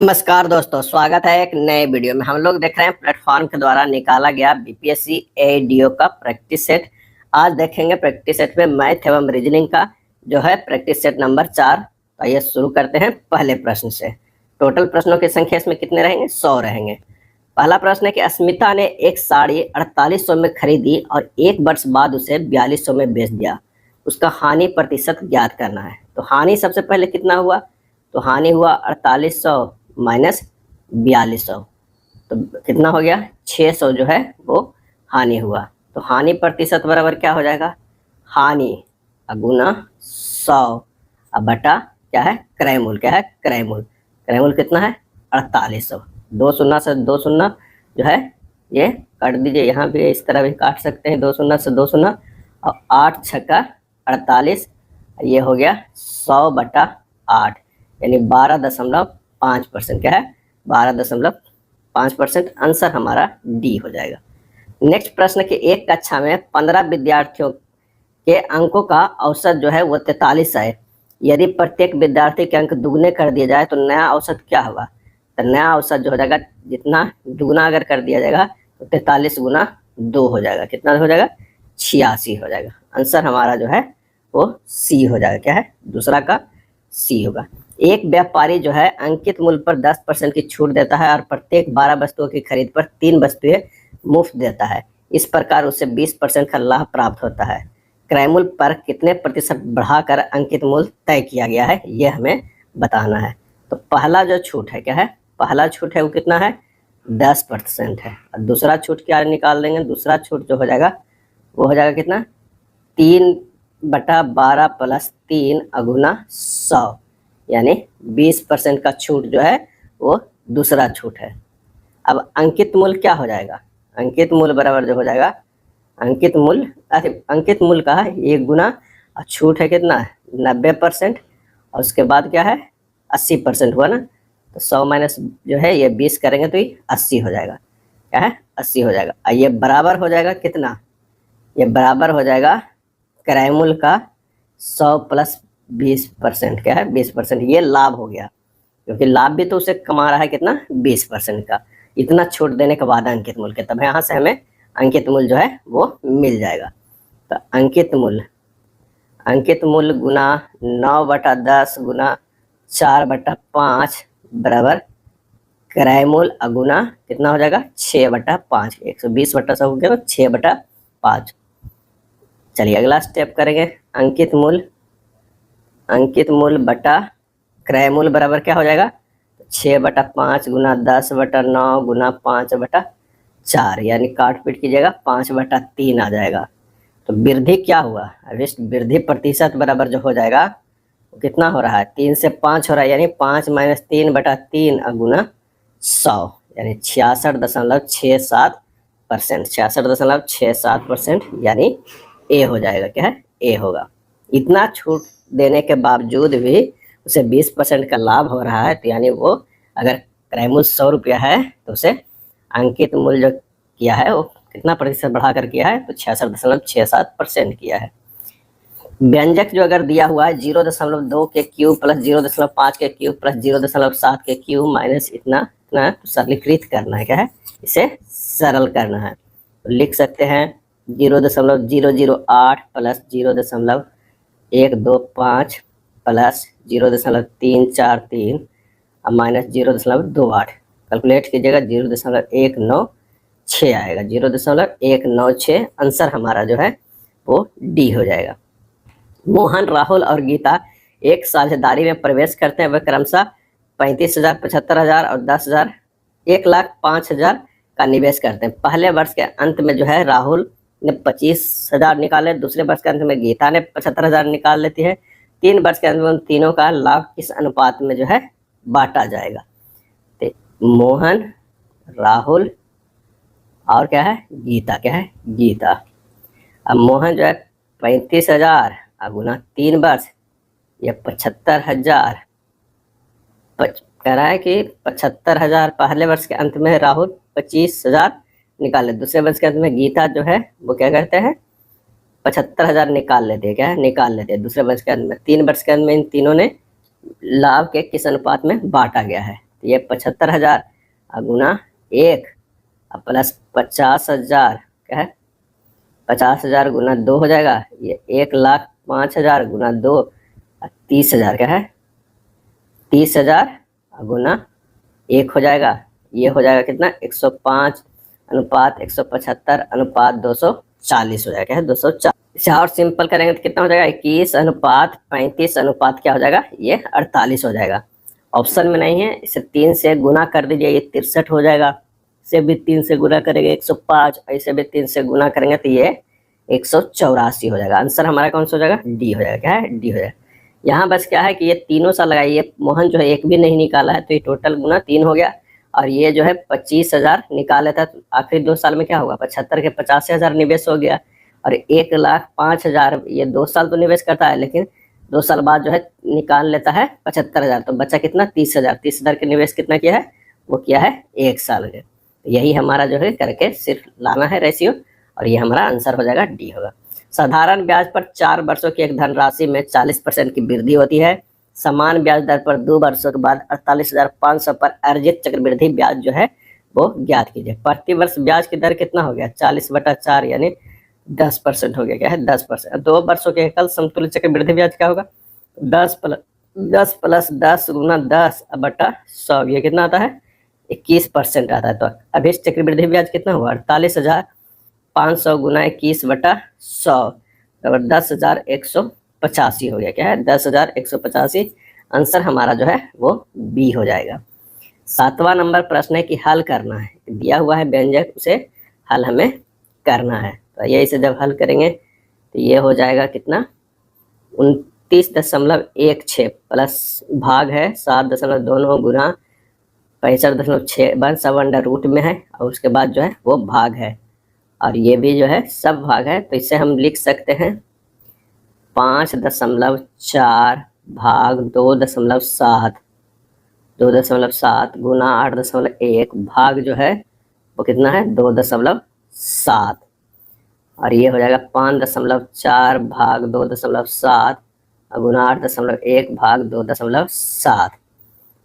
नमस्कार दोस्तों, स्वागत है एक नए वीडियो में। हम लोग देख रहे हैं प्लेटफॉर्म के द्वारा निकाला गया बीपीएससी एडीओ का प्रैक्टिस सेट। आज देखेंगे प्रैक्टिस सेट में मैथ एवं रीजनिंग का जो है प्रैक्टिस सेट नंबर 4। तो आइए शुरू करते हैं पहले प्रश्न से। टोटल प्रश्नों की संख्या इसमें कितने रहेंगे? 100 रहेंगे। पहला प्रश्न है कि अस्मिता ने एक साड़ी 4800 में खरीदी और 1 वर्ष बाद उसे 4200 में बेच दिया। उसका हानि प्रतिशत ज्ञात करना है। तो हानि सबसे पहले कितना हुआ? तो हानि हुआ 4800 माइनस 4200, तो कितना हो गया? 600 जो है वो हानि हुआ। तो हानि प्रतिशत बराबर क्या हो जाएगा? हानि गुना 100 अब बटा क्या है? क्रय मूल। क्या है? क्रय मूल। क्रय मूल कितना है? 4800। 2 शून्य से 2 शून्य जो है ये काट दीजिए, यहाँ भी इस तरह भी काट सकते हैं। 2 शून्य से 2 शून्य और 8 छक्का 48, ये हो गया 100 बटा 8 यानी 12.5%। क्या है? 12.5%। आंसर हमारा डी हो जाएगा। नेक्स्ट प्रश्न कि एक कक्षा में 15 विद्यार्थियों के अंकों का औसत जो है वो 43 है। यदि प्रत्येक विद्यार्थी के अंक दुगने कर दिए जाए तो नया औसत क्या होगा? तो नया औसत जो हो जाएगा, जितना दुगना अगर कर दिया जाएगा तो 43 गुना 2 हो जाएगा। कितना हो जाएगा? 86 हो जाएगा। आंसर हमारा जो है वो सी हो जाएगा। क्या है? दूसरा का सी होगा। एक व्यापारी जो है अंकित मूल्य पर 10% की छूट देता है और प्रत्येक 12 वस्तुओं की खरीद पर 3 वस्तुएं मुफ्त देता है। इस प्रकार उसे 20% का लाभ प्राप्त होता है। क्रय मूल्य पर कितने प्रतिशत बढ़ाकर अंकित मूल्य तय किया गया है, यह हमें बताना है। तो पहला जो छूट है, क्या है? पहला छूट है वो कितना है? 10% है। और दूसरा छूट क्या निकाल देंगे? दूसरा छूट जो हो जाएगा वो हो जाएगा कितना? 3/12 प्लस 3 अगुना 100 यानी 20% का छूट जो है वो दूसरा छूट है। अब अंकित मूल्य क्या हो जाएगा? अंकित मूल्य बराबर जो हो जाएगा, अंकित मूल्य का 1 गुना और छूट है कितना? 90%। और उसके बाद क्या है? 80% हुआ ना। तो 100 माइनस जो है ये 20 करेंगे तो ये 80 हो जाएगा। क्या है? 80 हो जाएगा। और ये बराबर हो जाएगा कितना? ये बराबर हो जाएगा क्रय मूल्य का 100 प्लस 20%। क्या है? 20%। ये लाभ हो गया, क्योंकि लाभ भी तो उसे कमा रहा है कितना? 20% का। इतना छूट देने के बाद अंकित मूल्य के, तब यहाँ से हमें अंकित मूल्य जो है वो मिल जाएगा। तो अंकित मूल्य गुना 9/10 गुना 4/5 बराबर क्रय मूल्य अगुना कितना हो जाएगा? 6/5। 120/100 हो गया, 6/5। चलिए अगला स्टेप करेंगे। अंकित मूल्य बटा क्रय मूल्य बराबर क्या हो जाएगा? 6/5 गुना 10/9 गुना 5/4 यानी काट पीट कीजिएगा 5/3 आ जाएगा। तो वृद्धि क्या हुआ? वृद्धि प्रतिशत बराबर जो हो जाएगा वो कितना हो रहा है? 3 से 5 हो रहा है, यानी 5 माइनस 3/3 गुना 100 यानी 66.67%। 66.67% यानी ए हो जाएगा। क्या है? ए होगा। इतना छूट देने के बावजूद भी उसे 20% का लाभ हो रहा है, तो यानी वो अगर क्रय मूल्य 100 रुपया है तो उसे अंकित मूल्य जो किया है वो कितना प्रतिशत बढ़ाकर किया है? तो 66.67% किया है। व्यंजक जो अगर दिया हुआ है 0.2 के क्यूब प्लस 0.5 के क्यूब प्लस 0.7 के क्यूब माइनस इतना इतना, तो सरलीकृत करना है। क्या है? इसे सरल करना है। तो लिख सकते हैं 0.008 प्लस 0.125 प्लस 0.343 और माइनस 0.28। कैलकुलेट कीजिएगा 0.196 आएगा। 0.196 आंसर हमारा जो है वो डी हो जाएगा। मोहन, राहुल और गीता एक साझेदारी में प्रवेश करते हैं। वे क्रमशः 35,000, 75,000 और 10,000 1,05,000 का निवेश करते हैं। पहले वर्ष के अंत में जो है राहुल ने 25,000 निकाले, दूसरे वर्ष के अंत में गीता ने 75,000 निकाल लेती है। 3 वर्ष के अंत में उन तीनों का लाभ किस अनुपात में जो है बांटा जाएगा? तो मोहन, राहुल और क्या है? गीता। क्या है? गीता। अब मोहन जो है 35,000 गुना 3 वर्ष या 75,000 कह रहा है कि 75,000 पहले वर्ष के अंत में राहुल 25,000 निकाल ले, दूसरे वर्ष के अंत में गीता जो है वो क्या करते हैं? 75,000 निकाल लेते हैं। क्या है? निकाल लेते हैं। दूसरे वर्ष के अंत में 3 वर्ष के अंत में इन तीनों ने लाभ के किस अनुपात में बांटा गया है? तो ये 75,000 गुना 1 प्लस 50,000 क्या है 50,000 गुना 2 हो जाएगा, ये 1,05,000 गुना 2 30,000 क्या है 30,000 गुना 1 हो जाएगा, ये हो जाएगा कितना 105 अनुपात 175 अनुपात 240 हो जाएगा, 240। इसे और सिंपल करेंगे तो कितना हो जाएगा 21 अनुपात 35 अनुपात क्या हो जाएगा ये 48 हो जाएगा। ऑप्शन में नहीं है, इसे 3 से गुना कर दीजिए, ये 63 हो जाएगा। इसे भी 3 से गुना करेंगे 105, इसे भी 3 से गुना करेंगे तो ये 184 हो जाएगा। आंसर हमारा कौन सा हो जाएगा डी हो जाएगा, क्या है डी हो जाएगा। यहाँ बस क्या है कि ये तीनों सा लगाइए, मोहन जो है एक भी नहीं निकाला है तो ये टोटल गुना 3 हो गया, और ये जो है 25,000 निकाला था तो आखिरी 2 साल में क्या होगा 75 के 85,000 निवेश हो गया, और 1,05,000 ये 2 साल तो निवेश करता है लेकिन 2 साल बाद जो है निकाल लेता है 75,000, तो बच्चा कितना 30,000, 30,000 के निवेश कितना किया है वो किया है 1 साल के। तो यही हमारा जो है करके सिर्फ लाना है रेशियो, और ये हमारा आंसर हो जाएगा डी होगा। साधारण ब्याज पर 4 वर्षों की एक धनराशि में 40% की वृद्धि होती है। समान ब्याज दर पर 2 वर्षों के बाद 48,500 पर अर्जित चक्रवृद्धि ब्याज जो है वो ज्ञात कीजिए। प्रति वर्ष ब्याज की दर कितना हो गया 40/4 यानी 10% हो गया, क्या है 10%। 2 वर्षों के एकल समतुल्य चक्रवृद्धि ब्याज क्या होगा 10 प्लस 10 गुना 10/100, ये कितना आता है 21% आता है। तो अभी चक्रवृद्धि ब्याज कितना हुआ 48,500 गुना 21/100 बराबर 10,185 हो गया, क्या है 10,185। आंसर हमारा जो है वो बी हो जाएगा। 7वां नंबर प्रश्न है कि हल करना है, दिया हुआ है व्यंजक उसे हल हमें करना है। तो ये इसे जब हल करेंगे तो ये हो जाएगा कितना 29.16 प्लस भाग है 7.29 गुना 65.6 सब अंडर रूट में है, और उसके बाद जो है वो भाग है, और ये भी जो है सब भाग है। तो इसे हम लिख सकते हैं 5.4 भाग 2.7 गुना 8.1 भाग जो है वो कितना है 2.7, और ये हो जाएगा 5.4 भाग 2.7 गुना 8.1 भाग 2.7,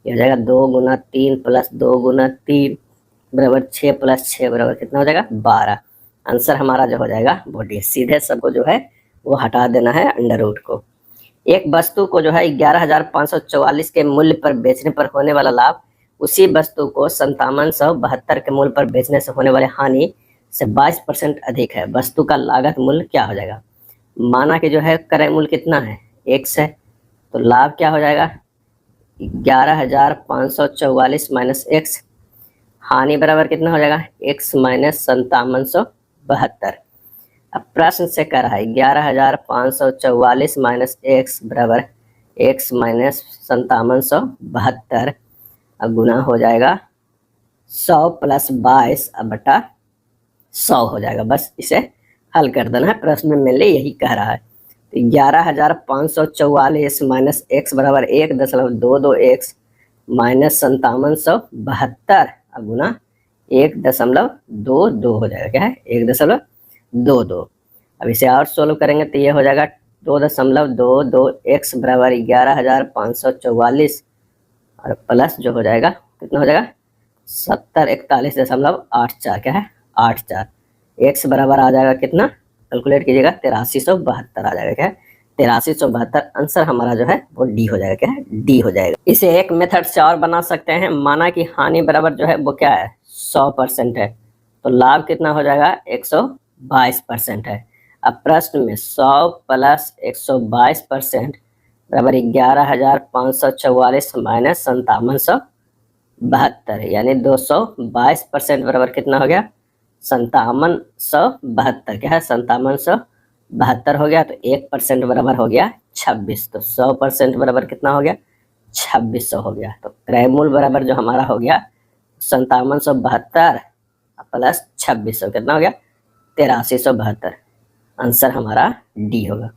ये हो जाएगा 2 गुना 3 प्लस 2 गुना 3 बराबर 6 प्लस 6 बराबर कितना हो जाएगा 12। आंसर हमारा जो हो जाएगा वो डी। सीधे सबको जो है वो हटा देना है अंडर रूट को। एक वस्तु को जो है 11,544 के मूल्य पर बेचने पर होने वाला लाभ उसी वस्तु को 5772 के मूल्य पर बेचने से होने वाली हानि से 22% अधिक है। वस्तु का लागत मूल्य क्या हो जाएगा। माना कि जो है क्रय मूल्य कितना है x है, तो लाभ क्या हो जाएगा 11,544 माइनस x, हानि बराबर कितना हो जाएगा x माइनस 5772। अब प्रश्न से कर रहा है 11,544 माइनस x बराबर x माइनस 5772, अब गुना हो जाएगा 100 प्लस 22/100 हो जाएगा। बस इसे हल कर देना है, प्रश्न में मेनली यही कह रहा है। तो 11,544 माइनस x बराबर 1.22x माइनस 5772 अब गुना 1.22 हो जाएगा, क्या है 1.22। अब इसे और सोल्व करेंगे तो ये हो जाएगा 2.22x बराबर 11,544 और प्लस जो हो जाएगा कितना हो जाएगा 7041.84, क्या है 84। x बराबर आ जाएगा कितना कैलकुलेट कीजिएगा 8372 आ जाएगा, क्या है 8372। आंसर हमारा जो है वो डी हो जाएगा, क्या है डी हो जाएगा। इसे एक मेथड से और बना सकते हैं। माना कि हानि बराबर जो है वो क्या है 100% है, तो लाभ कितना हो जाएगा 122% है। अब प्रश्न में 100 प्लस 122% बराबर 11,544 माइनस 5772 यानी 222% बराबर कितना हो गया 5772, क्या है 5772 हो गया। तो 1% बराबर हो गया 26, तो 100% बराबर कितना हो गया 2600 हो गया। तो क्रय मूल्य बराबर जो हमारा हो गया 5772 प्लस 2600 कितना हो गया 8372। आंसर हमारा डी होगा।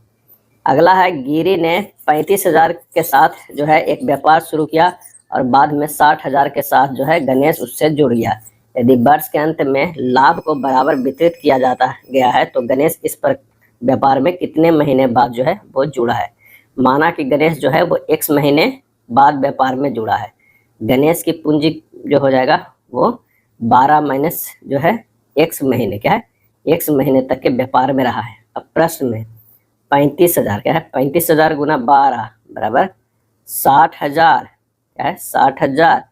अगला है गिरी ने 35,000 के साथ जो है एक व्यापार शुरू किया और बाद में 60,000 के साथ जो है गणेश उससे जुड़ गया। यदि वर्ष के अंत में लाभ को बराबर वितरित किया जाता गया है तो गणेश इस पर व्यापार में कितने महीने बाद जो है वो जुड़ा है। माना कि गणेश जो है वो x महीने बाद व्यापार में जुड़ा है, गणेश की पूंजी जो हो जाएगा वो 12 माइनस जो है x महीने, क्या है, x महीने तक के व्यापार में रहा है। अब प्रश्न में 35,000 क्या है, 35,000 गुना 12 बराबर 60,000, क्या है 60,000,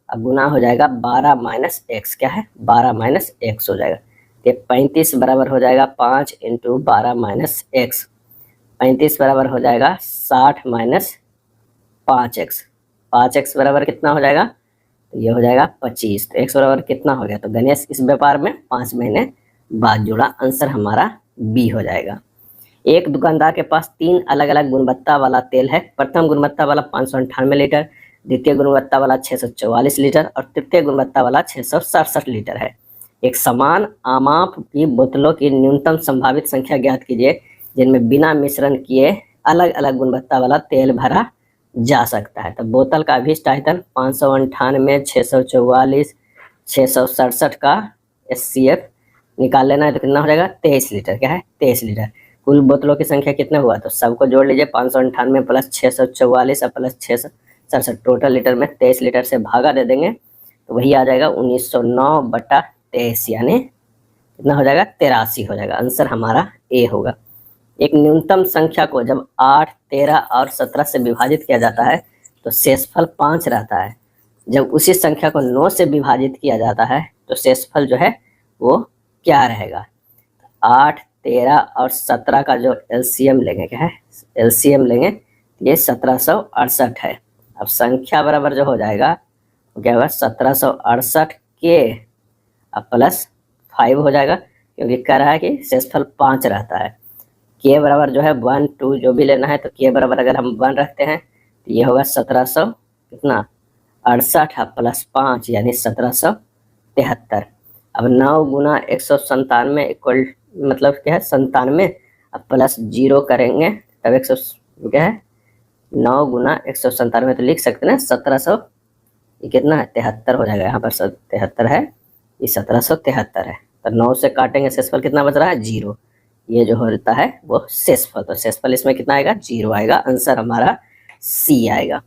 अब गुना हो जाएगा 12 माइनस एक्स, क्या है 12 माइनस एक्स हो जाएगा। तो 35 बराबर हो जाएगा 5 इंटू 12 माइनस एक्स, 35 बराबर हो जाएगा 60 माइनस 5x, 5x बराबर कितना हो जाएगा, तो ये हो जाएगा 25। तो x बराबर कितना हो गया, तो गणेश इस व्यापार में 5 महीने बाद जुड़ा, आंसर हमारा बी हो जाएगा। एक दुकानदार के पास 3 अलग अलग गुणवत्ता वाला तेल है। प्रथम गुणवत्ता वाला 598 लीटर, द्वितीय गुणवत्ता वाला 644 लीटर और तृतीय गुणवत्ता वाला 667 लीटर है। एक समान आमाप की बोतलों की न्यूनतम संभावित संख्या ज्ञात कीजिए जिनमें बिना मिश्रण किए अलग अलग गुणवत्ता वाला तेल भरा जा सकता है। तो बोतल का अभीष्ट आयतन 598, 644, 667 का SCF निकाल लेना है, तो कितना हो जाएगा 23 लीटर, क्या है 23 लीटर। कुल बोतलों की संख्या कितना हुआ, तो सबको जोड़ लीजिए, 598 प्लस 644 और प्लस 667, टोटल लीटर में 23 लीटर से भागा दे देंगे तो वही आ जाएगा 1909/23, यानी कितना हो जाएगा 83 हो जाएगा। आंसर हमारा ए होगा। एक न्यूनतम संख्या को जब 8, 13 और 17 से विभाजित किया जाता है तो शेषफल 5 रहता है। जब उसी संख्या को 9 से विभाजित किया जाता है तो शेषफल जो है वो क्या रहेगा। 8, 13 और 17 का जो LCM लेंगे, क्या है LCM लेंगे, ये 1768 है। अब संख्या बराबर जो हो जाएगा वो क्या होगा 1768 के अब प्लस 5 हो जाएगा, क्योंकि कह रहा है कि शेषफल 5 रहता है। के बराबर जो है 1, 2 जो भी लेना है, तो के बराबर अगर हम 1 रखते हैं तो ये होगा 1700 कितना 68 प्लस 5 यानी 1773। अब 9 गुना 197 इक्वल मतलब क्या है 97, अब प्लस 0 करेंगे तब 100 क्या है 9 गुना 197, तो लिख सकते हैं 1700, ये कितना है 73 हो जाएगा, यहाँ पर 73 है, ये 1773 है। तो 9 से काटेंगे शेषफल कितना बच रहा है 0, ये जो होता है वो शेषफल, तो शेषफल इसमें कितना आएगा 0 आएगा। आंसर हमारा सी आएगा।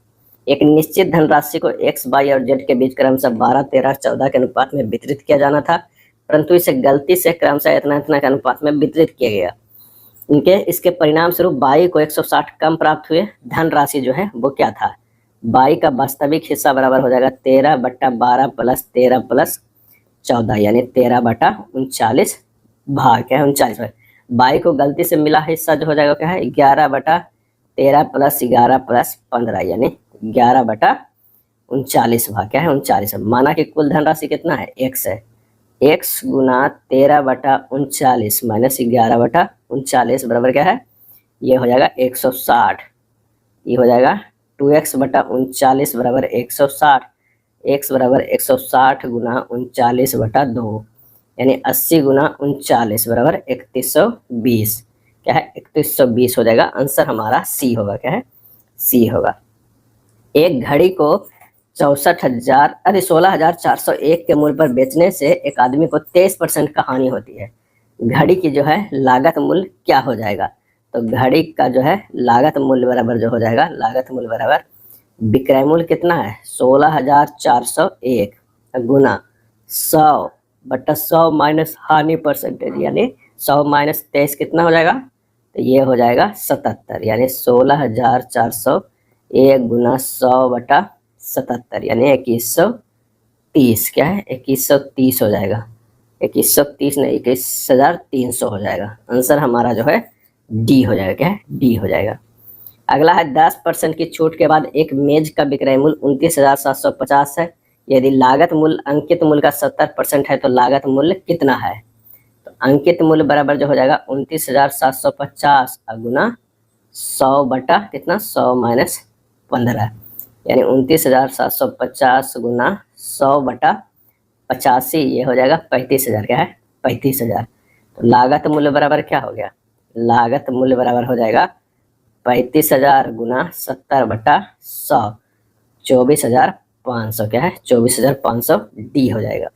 एक निश्चित धनराशि को x, y और z के बीच क्रमशः 12, 13, 14 के अनुपात में वितरित किया जाना था, परंतु इसे गलती से क्रमशः इतना इतना के अनुपात में वितरित किया गया। इसके परिणाम स्वरूप y को 160 कम प्राप्त हुए। धनराशि जो है वो क्या था, y का वास्तविक हिस्सा बराबर हो जाएगा 13/12 प्लस 13 प्लस 14 यानी 13/39 भाग क्या है 39। y को गलती से मिला हिस्सा जो हो जाएगा क्या है 11/13 प्लस 11 प्लस 15 यानी 11/39 भाग क्या है 39। माना कि कुल धनराशि कितना है x है, x गुना 13/39 माइनस 11/39 बराबर क्या है, ये हो जाएगा 160, ये हो जाएगा 2x/39 बराबर 160, x बराबर 160 गुना 39/2 यानी 80 गुना 39 बराबर 3120, क्या है 3120 हो जाएगा। आंसर हमारा सी होगा, क्या है सी होगा। एक घड़ी को 16,401 के मूल्य पर बेचने से एक आदमी को 23% का हानि होती है। घड़ी की जो है लागत मूल्य क्या हो जाएगा, तो घड़ी का जो है लागत मूल्य बराबर जो हो जाएगा, लागत मूल्य बराबर विक्रय मूल्य कितना है 16,401 गुना 100/100 माइनस हानि परसेंटेज यानी 100 माइनस 23 कितना हो जाएगा, तो ये हो जाएगा 77 यानी 16,401 गुना 100/77 यानी 2130, क्या है 2130 हो जाएगा, 2130 नहीं 21,300 हो जाएगा। आंसर हमारा जो है डी हो जाएगा, क्या है डी हो जाएगा। अगला है 10% की छूट के बाद एक मेज का विक्रय मूल्य 29,750 है। यदि लागत मूल्य अंकित मूल्य का 70% है तो लागत मूल्य कितना है, तो अंकित मूल्य बराबर जो हो जाएगा 29,750 गुना 100 बटा कितना 100 माइनस 15 यानी 29,750 गुना 100 बटा 85 ये हो जाएगा 35,000, क्या है 35,000। तो लागत मूल्य बराबर क्या हो गया, लागत मूल्य बराबर हो जाएगा 35,000 गुना 70/100 24,500, क्या है 24,500 डी हो जाएगा।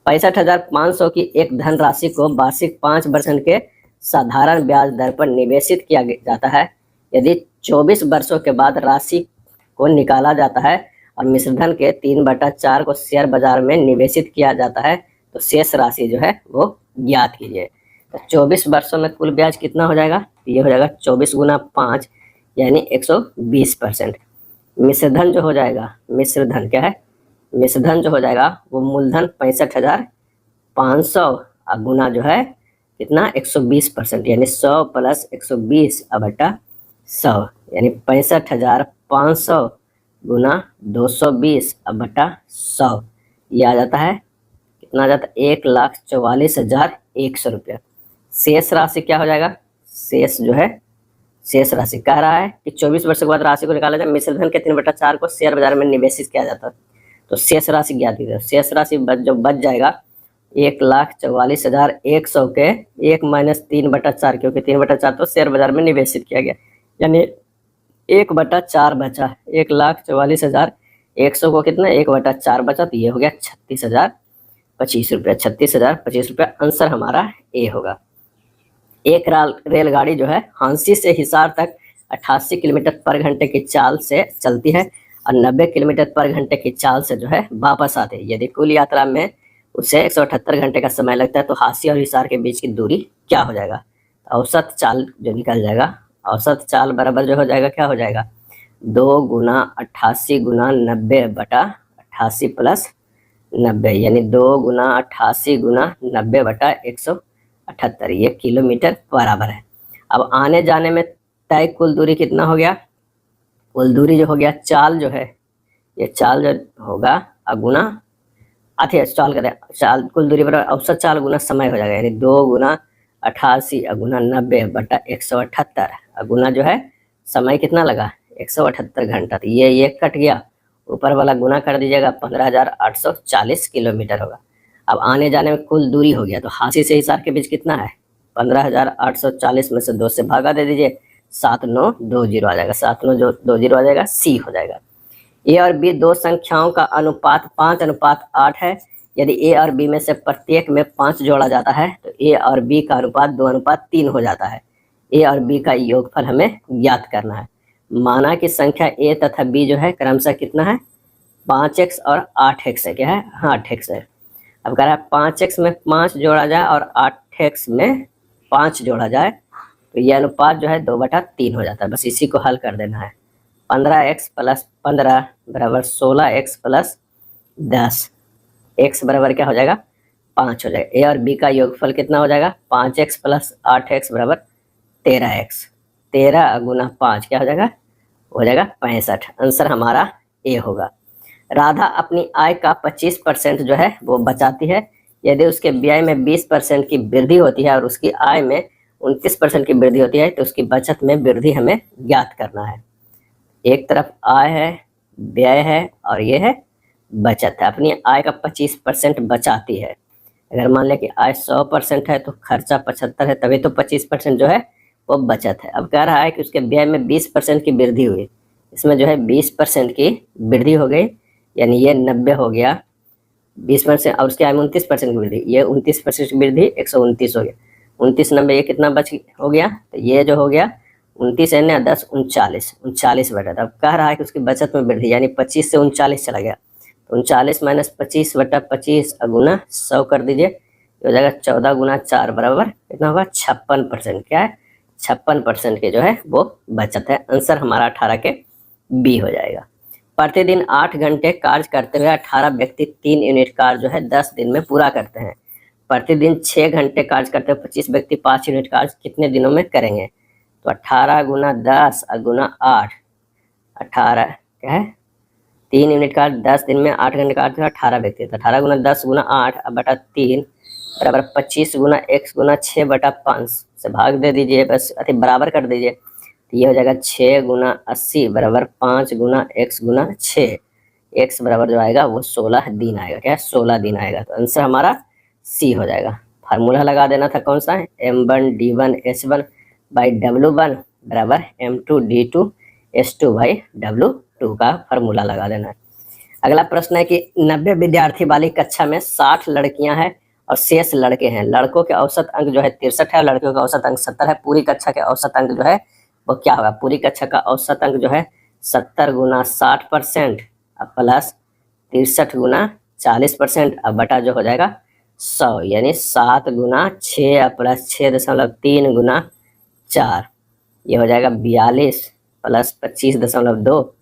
65,500 की एक धनराशि को वार्षिक 5% के साधारण ब्याज दर पर निवेशित किया जाता है। यदि 24 वर्षों के बाद राशि को निकाला जाता है और मिश्रधन के 3/4 को शेयर बाजार में निवेशित किया जाता है, तो शेष राशि जो है वो ज्ञात कीजिए। तो 24 वर्षों में कुल ब्याज कितना हो जाएगा? ये हो जाएगा 24 गुना 5 यानी 120%। मिश्रधन जो हो जाएगा, मिश्रधन क्या है? मिश्रधन जो हो जाएगा वो मूलधन 65,500 गुना जो है कितना? 120% यानी 100 प्लस 120 बटा 100 यानी 65,500 गुना 220 बटा 100। ये आ जाता है कितना? आ जाता है 1,44,100 रुपया। शेष राशि क्या हो जाएगा? शेष जो है, शेष राशि कह रहा है कि 24 वर्ष के बाद राशि को निकाला जाए। मिश्रधन के 3/4 को शेयर बाजार में निवेशित किया जाता है, तो शेष राशि ज्ञात कीजिए। शेष राशि जो बच जाएगा 1,44,100 के 1 माइनस 3/4, क्योंकि 3/4 तो शेयर बाजार में निवेशित किया गया, यानी 1/4 बचा। 1,44,100 को कितना? 1/4 बचा, तो ये हो गया 36,025 रुपया। 36,025 रुपया आंसर हमारा ए होगा। एक रेलगाड़ी जो है हांसी से हिसार तक 88 किलोमीटर पर घंटे की चाल से चलती है और 90 किलोमीटर पर घंटे की चाल से जो है वापस आते हैं। यदि कुल यात्रा में उसे 178 घंटे का समय लगता है, तो हांसी और हिसार के बीच की दूरी क्या हो जाएगा? औसत चाल जो निकल जाएगा, औसत चाल बराबर जो हो जाएगा, क्या हो जाएगा? 2 गुना 88 गुना 90 बटा 88 प्लस 90 यानी 2 गुना 88 गुना 90 बटा 178, ये किलोमीटर बराबर है। अब आने जाने में तय कुल दूरी कितना हो गया? कुल दूरी जो हो गया, चाल जो है, ये चाल जो होगा अगुना चाल करें, चाल कुल दूरी बराबर औसत चाल गुना समय हो जाएगा, यानी 2 गुना 88 गुना 90 बटा 178 गुना जो है समय कितना लगा? 178 घंटा। तो ये कट गया, ऊपर वाला गुना कर दीजिएगा, 15,840 किलोमीटर होगा। अब आने जाने में कुल दूरी हो गया, तो हांसी से हिसार के बीच कितना है? 15,840 में से 2 से भागा दे दीजिए, 7920 आ जाएगा। 7920 आ जाएगा, सी हो जाएगा। ए और बी दो संख्याओं का अनुपात 5:8 है। यदि ए और बी में से प्रत्येक में 5 जोड़ा जाता है, तो ए और बी का अनुपात 2:3 हो जाता है। ए और बी का योगफल हमें ज्ञात करना है। माना कि संख्या ए तथा बी जो है क्रमशः कितना है? 5x और 8x है। क्या है? हाँ, 8x है। अब कह रहा है 5x में 5 जोड़ा जाए और 8x में 5 जोड़ा जाए, तो यह अनुपात जो है 2/3 हो जाता है। बस इसी को हल कर देना है। 15x प्लस 15 बराबर 16x प्लस 10, x बराबर क्या हो जाएगा? 5 हो जाएगा। ए और बी का योगफल कितना हो जाएगा? 5x प्लस 8x बराबर 13x। 13 गुना 5 क्या हो जाएगा? हो जाएगा 65। आंसर हमारा ए होगा। राधा अपनी आय का 25% जो है वो बचाती है। यदि उसके व्यय में 20% की वृद्धि होती है और उसकी आय में 29% की वृद्धि होती है, तो उसकी बचत में वृद्धि हमें ज्ञात करना है। एक तरफ आय है, व्यय है और ये है बचत है। अपनी आय का 25% बचाती है। अगर मान लें कि आय 100% है तो खर्चा 75 है, तभी तो 25% जो है वो बचत है। अब कह रहा है कि उसके व्यय में 20% की वृद्धि हुई, इसमें जो है 20% की वृद्धि हो गई, यानी ये 90 हो गया 20%, और उसके आय में 29% की वृद्धि, ये 29% की वृद्धि 129 हो गया। 29 90 ये कितना बच हो गया? तो ये जो हो गया 29 है 10 39 बटा। अब कह रहा है कि उसकी बचत में वृद्धि, यानी 25 से 39 चला गया, तो 39 माइनस 25 बटा 25 गुना 100 कर दीजिए, हो जाएगा 14 गुना 4 बराबर कितना होगा? 56%। क्या है? 56% के जो है वो बचत है। आंसर हमारा 18 के बी हो जाएगा। प्रतिदिन 8 घंटे कार्य करते हुए 18 व्यक्ति 3 यूनिट कार्य जो है 10 दिन में पूरा करते हैं। प्रतिदिन 6 घंटे कार्य करते हुए 25 व्यक्ति 5 यूनिट कार्य कितने दिनों में करेंगे? तो 18 गुना 10 गुना 8, 18 क्या है? 3 यूनिट कार्य 10 दिन में 8 घंटे कार्य तो 18 व्यक्ति, तो 18 गुना 10 गुना 8 बटा 3 बराबर 25 गुना x गुना 6 बटा 5 से भाग दे दीजिए, बस अति बराबर कर दीजिए, तो ये हो जाएगा 6 गुना 80 बराबर 5 गुना x गुना 6। x बराबर जो आएगा वो 16 दिन आएगा। क्या? 16 दिन आएगा। तो आंसर हमारा सी हो जाएगा। फार्मूला लगा देना था, कौन सा है? M1 D1 H1 by W1 बराबर M2 D2 H2 by W2 का फार्मूला लगा देना है। अगला प्रश्न है कि 90 विद्यार्थी वाली कक्षा में 60 लड़कियां हैं और शेष लड़के हैं। लड़कों के औसत अंक जो है 63 है और लड़कियों का औसत अंक 70 है। पूरी कक्षा के औसत अंक जो है वो क्या होगा? पूरी कक्षा का औसत अंक जो है 70 गुना 60% अब प्लस 63 गुना 40% अब बटा जो हो जाएगा 100, यानी 7 गुना 6 अब प्लस 6.3 गुना 4, ये हो जाएगा 42 प्लस 25.2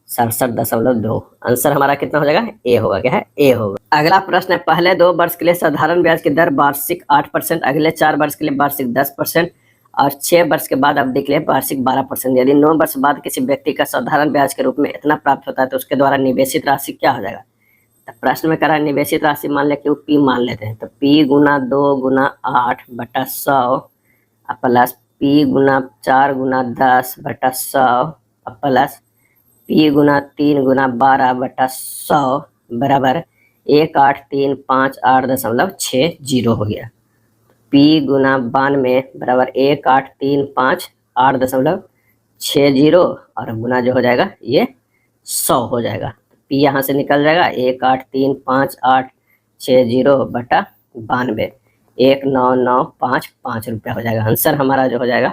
67.2। आंसर हमारा कितना हो जाएगा? ए होगा। क्या है? ए होगा। अगला प्रश्न है, पहले 2 वर्ष के लिए साधारण ब्याज की दर वार्षिक 8%, अगले 4 वर्ष के लिए वार्षिक 10% और 6 वर्ष के बाद अवधि के लिए वार्षिक 12%। यदि 9 वर्ष बाद किसी व्यक्ति का साधारण ब्याज के रूप में इतना प्राप्त होता है तो उसके द्वारा निवेशित राशि क्या हो जाएगा? तो प्रश्न में कह रहा है निवेशित राशि मान ले क्यों पी मान लेते हैं, तो पी गुना 2 गुना 8 बटा 100 प्लस पी गुना 4 गुना 10 बटा 100 प्लस पी गुना 3 गुना 12 बटा 100 बराबर 1835.8.60 हो गया। पी गुना 92 बराबर 1835.8.60 और गुना जो हो जाएगा ये 100 हो जाएगा। पी यहाँ से निकल जाएगा 1835.860 बटा 92, 1995 रुपया हो जाएगा। आंसर हमारा जो हो जाएगा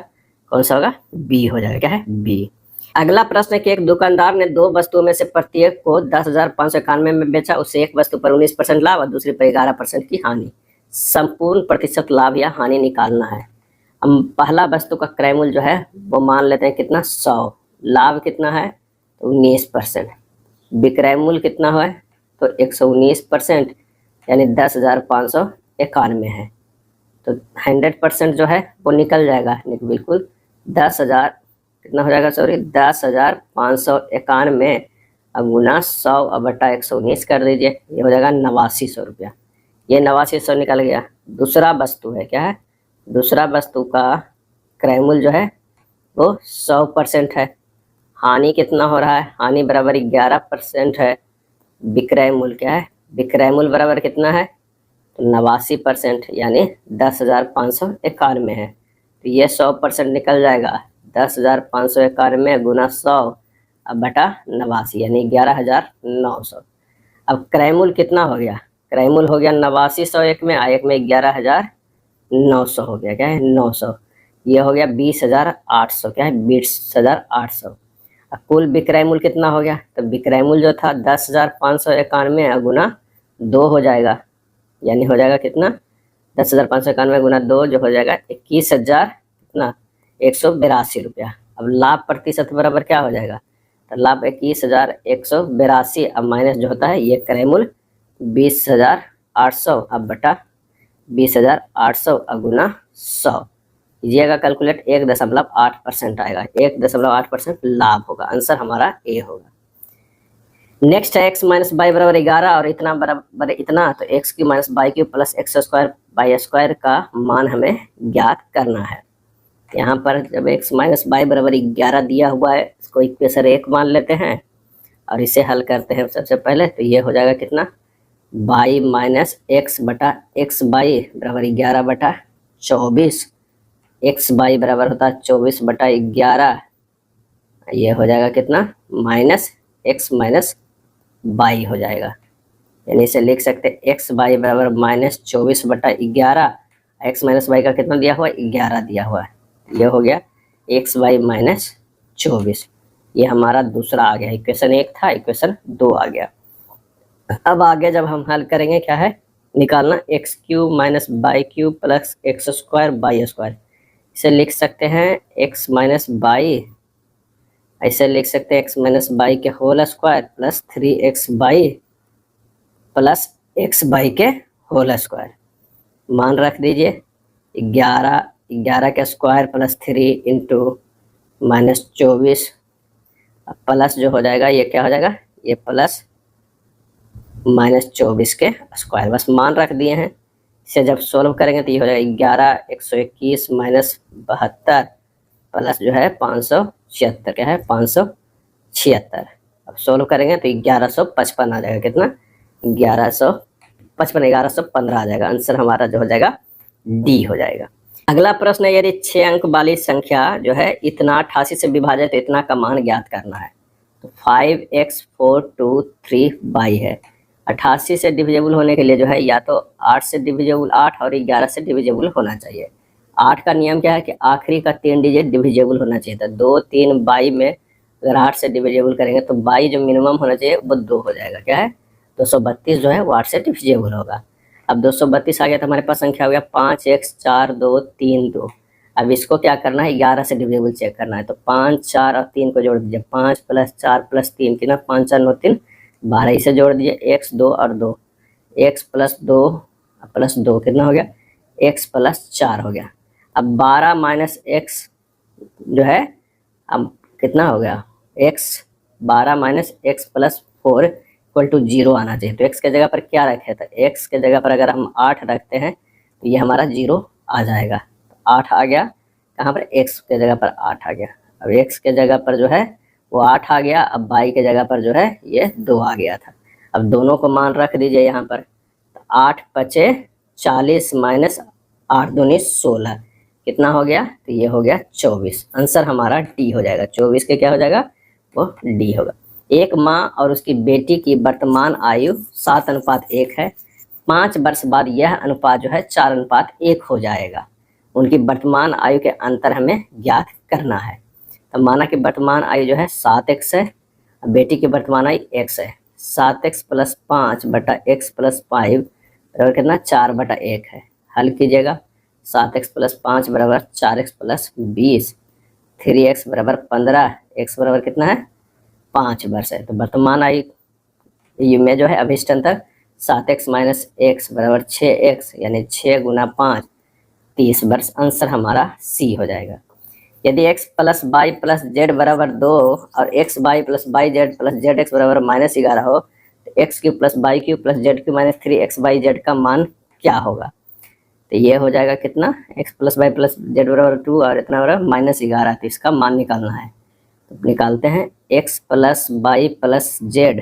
कौन सा होगा? बी हो जाएगा। क्या है? बी। अगला प्रश्न है कि एक दुकानदार ने 2 वस्तुओं में से प्रत्येक को 10,591 में बेचा, उसे एक वस्तु पर 19% लाभ और दूसरी पर 11% की हानि। संपूर्ण प्रतिशत लाभ या हानि निकालना है। हम पहला वस्तु का क्रय मूल्य जो है वो मान लेते हैं कितना? 100, लाभ कितना है? तो 19%। विक्रय मूल्य कितना है? तो 119% यानी 10,591 है। तो 100% जो है वो निकल जाएगा, बिल्कुल 10,000 कितना हो जाएगा? सॉरी 10,591 अब गुना 100 अब बटा 119 कर दीजिए, ये हो जाएगा 8900 रुपया। ये 8900 निकल गया। दूसरा वस्तु है, क्या है? दूसरा वस्तु का क्रय मूल्य जो है वो 100% है। हानि कितना हो रहा है? हानि बराबर 11% है। विक्रय मूल्य क्या है? विक्रय मूल्य बराबर कितना है? तो 89% यानी 10,591 है। तो ये 100% निकल जाएगा, 10,591 गुना 100 अब बटा 89 यानी 11,900। अब क्रय मूल्य कितना हो गया? क्रय मूल्य हो गया 8900 एक में, एक में 11,900 हो गया। क्या है? 900। ये हो गया 20,800। क्या है? 20,800। अब कुल विक्रय मूल्य कितना हो गया? तो विक्रय मूल्य जो था 10,591 गुना 2 हो जाएगा, यानी हो जाएगा कितना? 10,591 गुना 2 जो हो जाएगा 21,000 कितना? 182 रुपया। अब लाभ प्रतिशत बराबर क्या हो जाएगा? तो लाभ 21,182 अब माइनस जो होता है ये क्रय मूल्य 20,800 अब बटा 20,800 अब गुना 100 कीजिएगा कैलकुलेट, 1.8% आएगा। 1.8% लाभ होगा। आंसर हमारा ए होगा। नेक्स्ट है x माइनस बाई बराबर 11 और इतना बराबर इतना, तो x की minus by cube plus x square by square का मान हमें ज्ञात करना है। यहाँ पर जब x माइनस बाई बराबर 11 दिया हुआ है, इसको इक्वेशन 1 मान लेते हैं और इसे हल करते हैं सबसे पहले। तो ये हो जाएगा कितना? बाई माइनस एक्स बटा एक्स बाई बराबर 11 बटा 24, एक्स बाई बराबर होता है 24 बटा 11, ये हो जाएगा कितना? माइनस एक्स माइनस बाई हो जाएगा। यानी इसे लिख सकते हैं एक्स बाई बराबर माइनस 24 बटा 11, एक्स माइनस बाई का कितना दिया हुआ है? 11 दिया हुआ है। ये हो गया एक्स बाई माइनस 24। ये हमारा दूसरा आ गया। इक्वेशन 1 था, इक्वेशन 2 आ गया। अब आगे जब हम हल करेंगे क्या है निकालना, x cube minus by cube plus x square by square. इसे लिख सकते हैं एक्स माइनस बाई, ऐसे लिख सकते हैं एक्स माइनस बाई के whole square plus 3x by plus x by के होल स्क्वायर। मान रख दीजिए 11 के square plus 3 into minus 24 plus जो हो जाएगा ये क्या हो जाएगा? ये प्लस माइनस 24 के स्क्वायर, बस मान रख दिए हैं। इसे जब सोल्व करेंगे तो ये हो जाएगा 11 121 माइनस 72 प्लस जो है 576। क्या है? 576। अब सोल्व करेंगे तो 1155 आ जाएगा। कितना? 1155 1115 आ जाएगा। आंसर हमारा जो हो जाएगा डी हो जाएगा। अगला प्रश्न है, यदि 6 अंक वाली संख्या जो है इतना 88 से विभाजित तो इतना का मान ज्ञात करना है। तो 5x 423 है। 88 से डिविजेबल होने के लिए जो है या तो 8 से डिविजेबल 8 और 11 से डिविजेबल होना चाहिए। 8 का नियम क्या है कि आखिरी का 3 डिजिट डिविजेबल होना चाहिए था। 2 3 22 में अगर 8 से डिविजिबल करेंगे तो 22 जो मिनिमम होना चाहिए वो 2 हो जाएगा। क्या है? 232 जो है वो 8 से डिविजिबल होगा। अब 232 आ गया तो हमारे पास संख्या हो गया 5x 4 2 3 2। अब इसको क्या करना है? 11 से डिविजिबल चेक करना है। तो 5 4 और 3 को जोड़ दीजिए। 5 + 4 + 3 कितना? 5 4 9 3 12। इसे जोड़ दीजिए। x 2 और 2, x + 2 + 2 कितना हो गया? x + 4 हो गया। अब 12 - x जो है अब कितना हो गया? x 12 - x + 4 = 0 आना चाहिए। तो x के जगह पर क्या रखे? तो x के जगह पर अगर हम 8 रखते हैं तो ये हमारा 0 आ जाएगा। 8 आ गया कहाँ पर? x के जगह पर 8 आ गया। अब x के जगह पर जो है वो 8 आ गया। अब y के जगह पर जो है ये 2 आ गया था। अब दोनों को मान रख दीजिए यहाँ पर। 8 × 40 - 8 दूनी 16 कितना हो गया? तो ये हो गया 24। आंसर हमारा डी हो जाएगा। 24 के क्या हो जाएगा? वो डी होगा। एक माँ और उसकी बेटी की वर्तमान आयु 7:1 है। 5 वर्ष बाद यह अनुपात जो है 4:1 हो जाएगा। उनकी वर्तमान आयु के अंतर हमें ज्ञात करना है। तो माना कि वर्तमान आयु जो है 7x है, बेटी की वर्तमान आयु x है। 7x + 5 बटा x + 5 बराबर कितना? 4/1 है। हल कीजिएगा। 7x + 5 बराबर 4x + 20, 3x बराबर 15, x बराबर कितना है? 5 वर्ष है। तो वर्तमान आयु में जो है अभिष्ट अंतर 7x - x बराबर 6x, यानी 6 × 5 30 वर्ष। आंसर हमारा सी हो जाएगा। यदि x + y + z बराबर 2 और x y + yz + zx बराबर -11 हो तो x³ + y³ + z³ - 3xyz का मान क्या होगा? तो ये हो जाएगा कितना? x + y + z बराबर 2 और इतना बराबर -11। तो इसका मान निकालना है। तो निकालते हैं। x + y + z,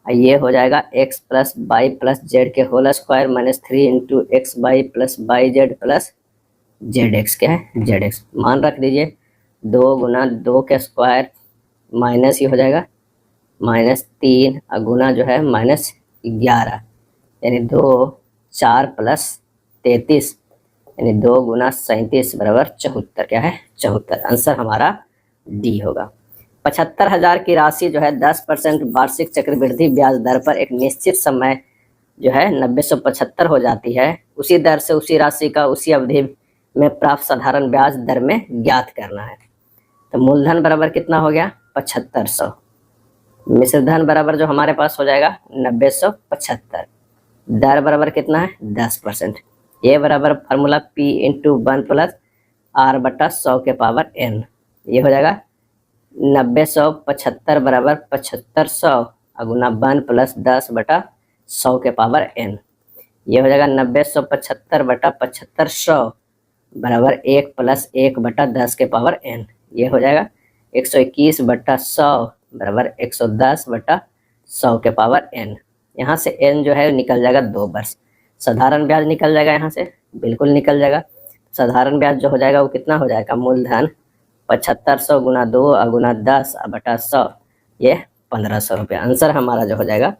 ये हो जाएगा x + y + z के whole square -3 × xy + yz + zx। क्या है? zx मान रख दीजिए। 2 × 2 के स्क्वायर माइनस ही हो जाएगा -3 और गुना जो है -11, यानी 2 4 + 33 यानी 2 × 37 बराबर 74। क्या है? 74। आंसर हमारा डी होगा। 75,000 की राशि जो है 10% वार्षिक चक्रवृद्धि ब्याज दर पर एक निश्चित समय जो है 9,975 हो जाती है। उसी दर से उसी राशि का उसी अवधि में प्राप्त साधारण ब्याज दर में ज्ञात करना है। तो मूलधन बराबर कितना हो गया? 7500। मिश्रधन बराबर जो हमारे पास हो जाएगा 9,975। दर बराबर कितना है? 10%। ये बराबर फार्मूला P × 1 + R/100 n। ये हो जाएगा 9,975 बराबर 7500 गुना 1 + 10/100 n। ये हो जाएगा 9,975 बटा 7500 बराबर 1 + 1/10 n। ये हो जाएगा 121/100 बराबर 110/100 n। यहाँ से n जो है निकल जाएगा 2 वर्ष। साधारण ब्याज निकल जाएगा यहाँ से, बिल्कुल निकल जाएगा। साधारण ब्याज जो हो जाएगा वो कितना हो जाएगा? मूलधन 7500 × 2 × 10/100, ये 1500 रुपये। आंसर हमारा जो हो जाएगा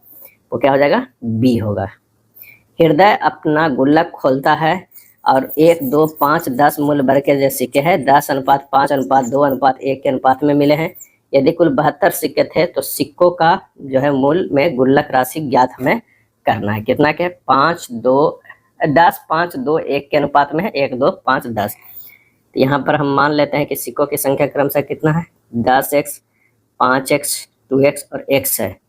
वो क्या हो जाएगा? बी होगा। हृदय अपना गुल्लक खोलता है और 1 2 5 10 मूल्य वर्ग के जो सिक्के हैं 10:5:2:1 के अनुपात में मिले हैं। यदि कुल 72 सिक्के थे तो सिक्कों का जो है मूल में गुल्लक राशि ज्ञात हमें करना है। कितना के? 5 2 10 5 2 1 के अनुपात में है। 1 2 5 10। तो यहाँ पर हम मान लेते हैं कि सिक्कों की संख्या क्रमशः कितना है? 10x 5x 2x और x है,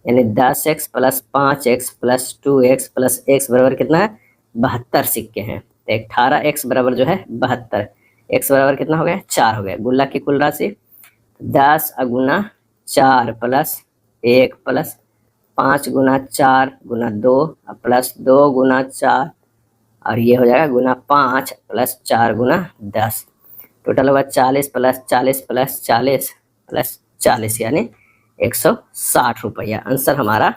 यानी 10x + 5x + 2x + x बराबर कितना है? 72 सिक्के हैं। तो 18x बराबर जो है 72। x बराबर कितना हो गया? 4 हो गया। गुल्लक की कुल राशि 10 × 4 + 1 + 5 × 4 × 2 + 2 × 4 और ये हो जाएगा गुना 5 + 4 × 10। टोटल होगा 40 + 40 + 40 + 40 यानी 160 रुपया। आंसर हमारा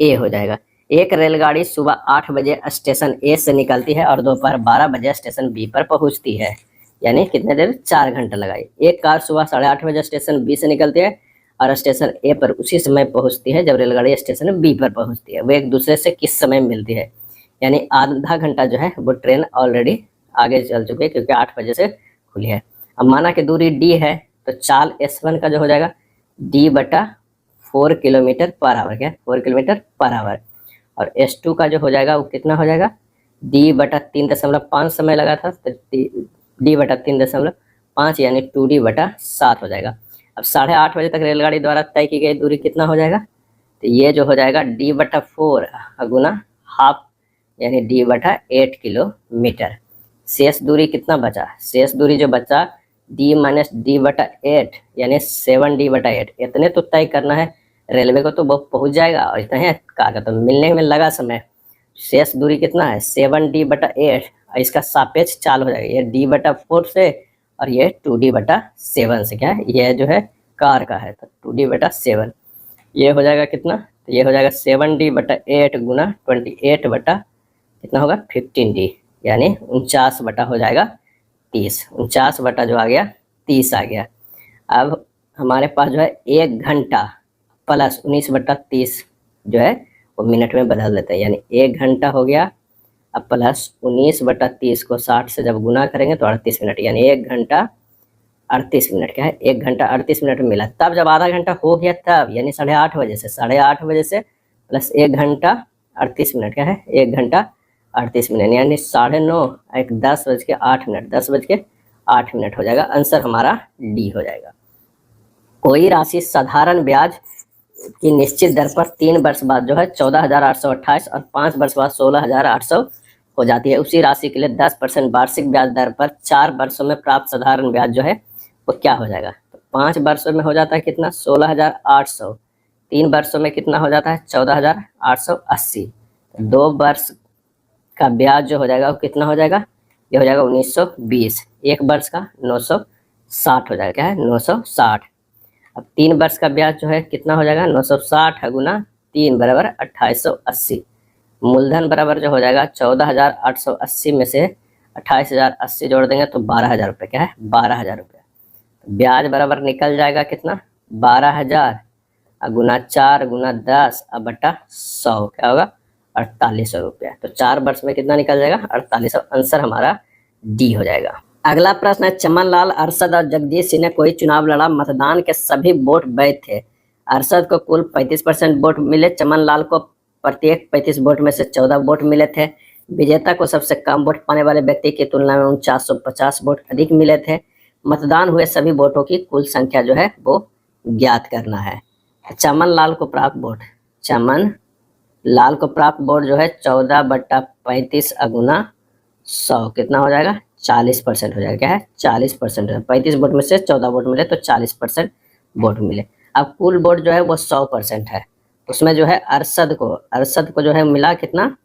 ए हो जाएगा। एक रेलगाड़ी सुबह 8 बजे स्टेशन ए से निकलती है और दोपहर 12 बजे स्टेशन बी पर पहुंचती है, यानी कितने देर? 4 घंटा लगाई। एक कार सुबह 8:30 बजे स्टेशन बी से निकलती है और स्टेशन ए पर उसी समय पहुंचती है जब रेलगाड़ी स्टेशन बी पर पहुंचती है। वो एक दूसरे से किस समय मिलती है? यानी आधा घंटा जो है वो ट्रेन ऑलरेडी आगे चल चुकी है क्योंकि 8 बजे से खुली है। अब माना कि दूरी डी है तो चाल S1 का जो हो जाएगा D/4 किलोमीटर पर आवर, क्या 4 किलोमीटर पर आवर। और S2 का जो हो जाएगा वो कितना हो जाएगा D/3.5 समय लगा था, तो D/3.5 यानी 2D/7 हो जाएगा। अब 8:30 बजे तक रेलगाड़ी द्वारा तय की गई दूरी कितना हो जाएगा, तो ये जो हो जाएगा D/4 गुना हाफ यानी D/8 किलोमीटर। शेष दूरी कितना बचा, शेष दूरी जो बचा D-D/8 यानी 7D/8। इतने तो तय करना है, रेलवे को तो वो पहुंच जाएगा और इतना है का तो मिलने में लगा समय। शेष दूरी कितना है 7D/8, इसका सापेक्ष चाल हो जाएगा ये D/4 से और ये 2D/7 से, क्या है ये जो है कार का है तो 2D/7। ये हो जाएगा कितना, तो ये हो जाएगा 7D/8 गुना 28 बटा कितना होगा 15D यानी 49 बटा हो जाएगा 30। 49 बटा जो आ गया 30 आ गया। अब हमारे पास जो है 1 घंटा प्लस 19/30 जो है वो मिनट में बदल देते हैं, यानी 1 घंटा हो गया अब प्लस 19/30 को 60 से जब गुना करेंगे तो 38 मिनट, यानी 1 घंटा 38 मिनट, क्या है 1 घंटा 38 मिनट मिला। तब जब आधा घंटा हो गया तब यानी 8:30 बजे से, 8:30 बजे से प्लस 1 घंटा 38 मिनट, क्या है 1 घंटा 38 मिनट यानी 9:30 एक 10:08, 10:08 हो जाएगा। आंसर हमारा डी हो जाएगा। कोई राशि साधारण ब्याज की निश्चित दर पर 3 वर्ष बाद जो है 14,828 और 5 वर्ष बाद 16,800 हो जाती है। उसी राशि के लिए 10% वार्षिक ब्याज दर पर 4 वर्षों में प्राप्त साधारण ब्याज जो है वो क्या हो जाएगा, तो 5 वर्षों में हो जाता है कितना 16,800, 3 वर्षों में कितना हो जाता है 14,880, 2 वर्ष का ब्याज जो हो जाएगा वो कितना हो जाएगा, ये हो जाएगा 1920, 1 वर्ष का 960 हो जाएगा, क्या है 960। अब 3 वर्ष का ब्याज जो है कितना हो जाएगा 960 गुना 3 बराबर 2880। मूलधन बराबर जो हो जाएगा 14,880 में से 28,080 जोड़ देंगे तो 12,000 रुपये, क्या है 12,000 रुपये। ब्याज बराबर निकल जाएगा कितना 12,000 गुना 4 गुना 10 अब बटा 100, क्या होगा 4800 रुपया। तो 4 वर्ष में कितना निकल जाएगा 4800। आंसर हमारा डी हो जाएगा। अगला प्रश्न है चमन लाल, अरशद और जगदीश सिंह ने कोई चुनाव लड़ा, मतदान के सभी वोट वैध थे। अरशद को कुल 35% वोट मिले, चमन लाल को प्रत्येक 35 वोट में से 14 वोट मिले थे। विजेता को सबसे कम वोट पाने वाले व्यक्ति की तुलना में 4950 वोट अधिक मिले थे। मतदान हुए सभी वोटों की कुल संख्या जो है वो ज्ञात करना है। चमन लाल को प्राप्त वोट, चमन लाल को प्राप्त वोट जो है 14/35 गुना 100 कितना हो जाएगा 40% हो जाएगा, क्या है 40%। 35 वोट में से 14 वोट मिले तो 40% वोट मिले। अब कुल वोट जो है वो 100% है, उसमें जो है अरशद को जो है मिला कितना,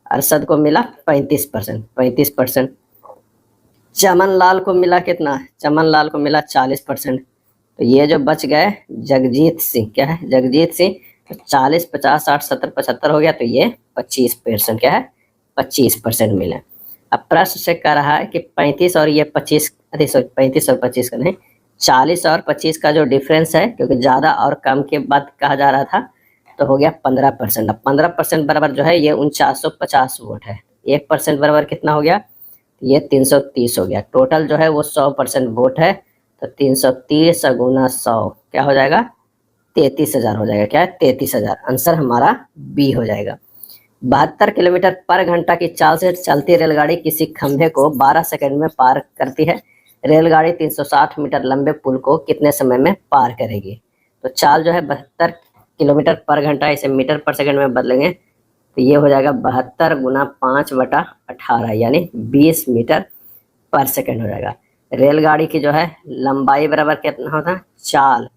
अरशद को मिला 35%। चमन लाल को मिला कितना, चमन लाल को मिला 40%। तो ये जो बच गए जगजीत सिंह, क्या है जगजीत सिंह, तो 40, 50, 60, 70, 75 हो गया तो ये 25%, क्या है 25% मिले। अब प्रश्न से कह रहा है कि 35 और ये 25, 35 और 25 का नहीं 40 और 25 का जो डिफरेंस है, क्योंकि ज़्यादा और कम के बाद कहा जा रहा था तो हो गया 15%। अब 15% बराबर जो है ये 4950 वोट है। 1% बराबर कितना हो गया, ये 330 हो गया। टोटल जो है वो 100% वोट है, तो 330 गुना 100 क्या हो जाएगा 33,000 हो जाएगा, क्या है 33,000। आंसर हमारा बी हो जाएगा। 72 किलोमीटर पर घंटा की चाल से चलती रेलगाड़ी किसी खंभे को 12 सेकंड में पार करती है। रेलगाड़ी 360 मीटर लंबे पुल को कितने समय में पार करेगी। तो चाल जो है 72 किलोमीटर पर घंटा, इसे मीटर पर सेकंड में बदलेंगे तो ये हो जाएगा 72 गुना 5/18 यानी 20 मीटर पर सेकंड हो जाएगा। रेलगाड़ी की जो है लंबाई बराबर कितना होता है चाल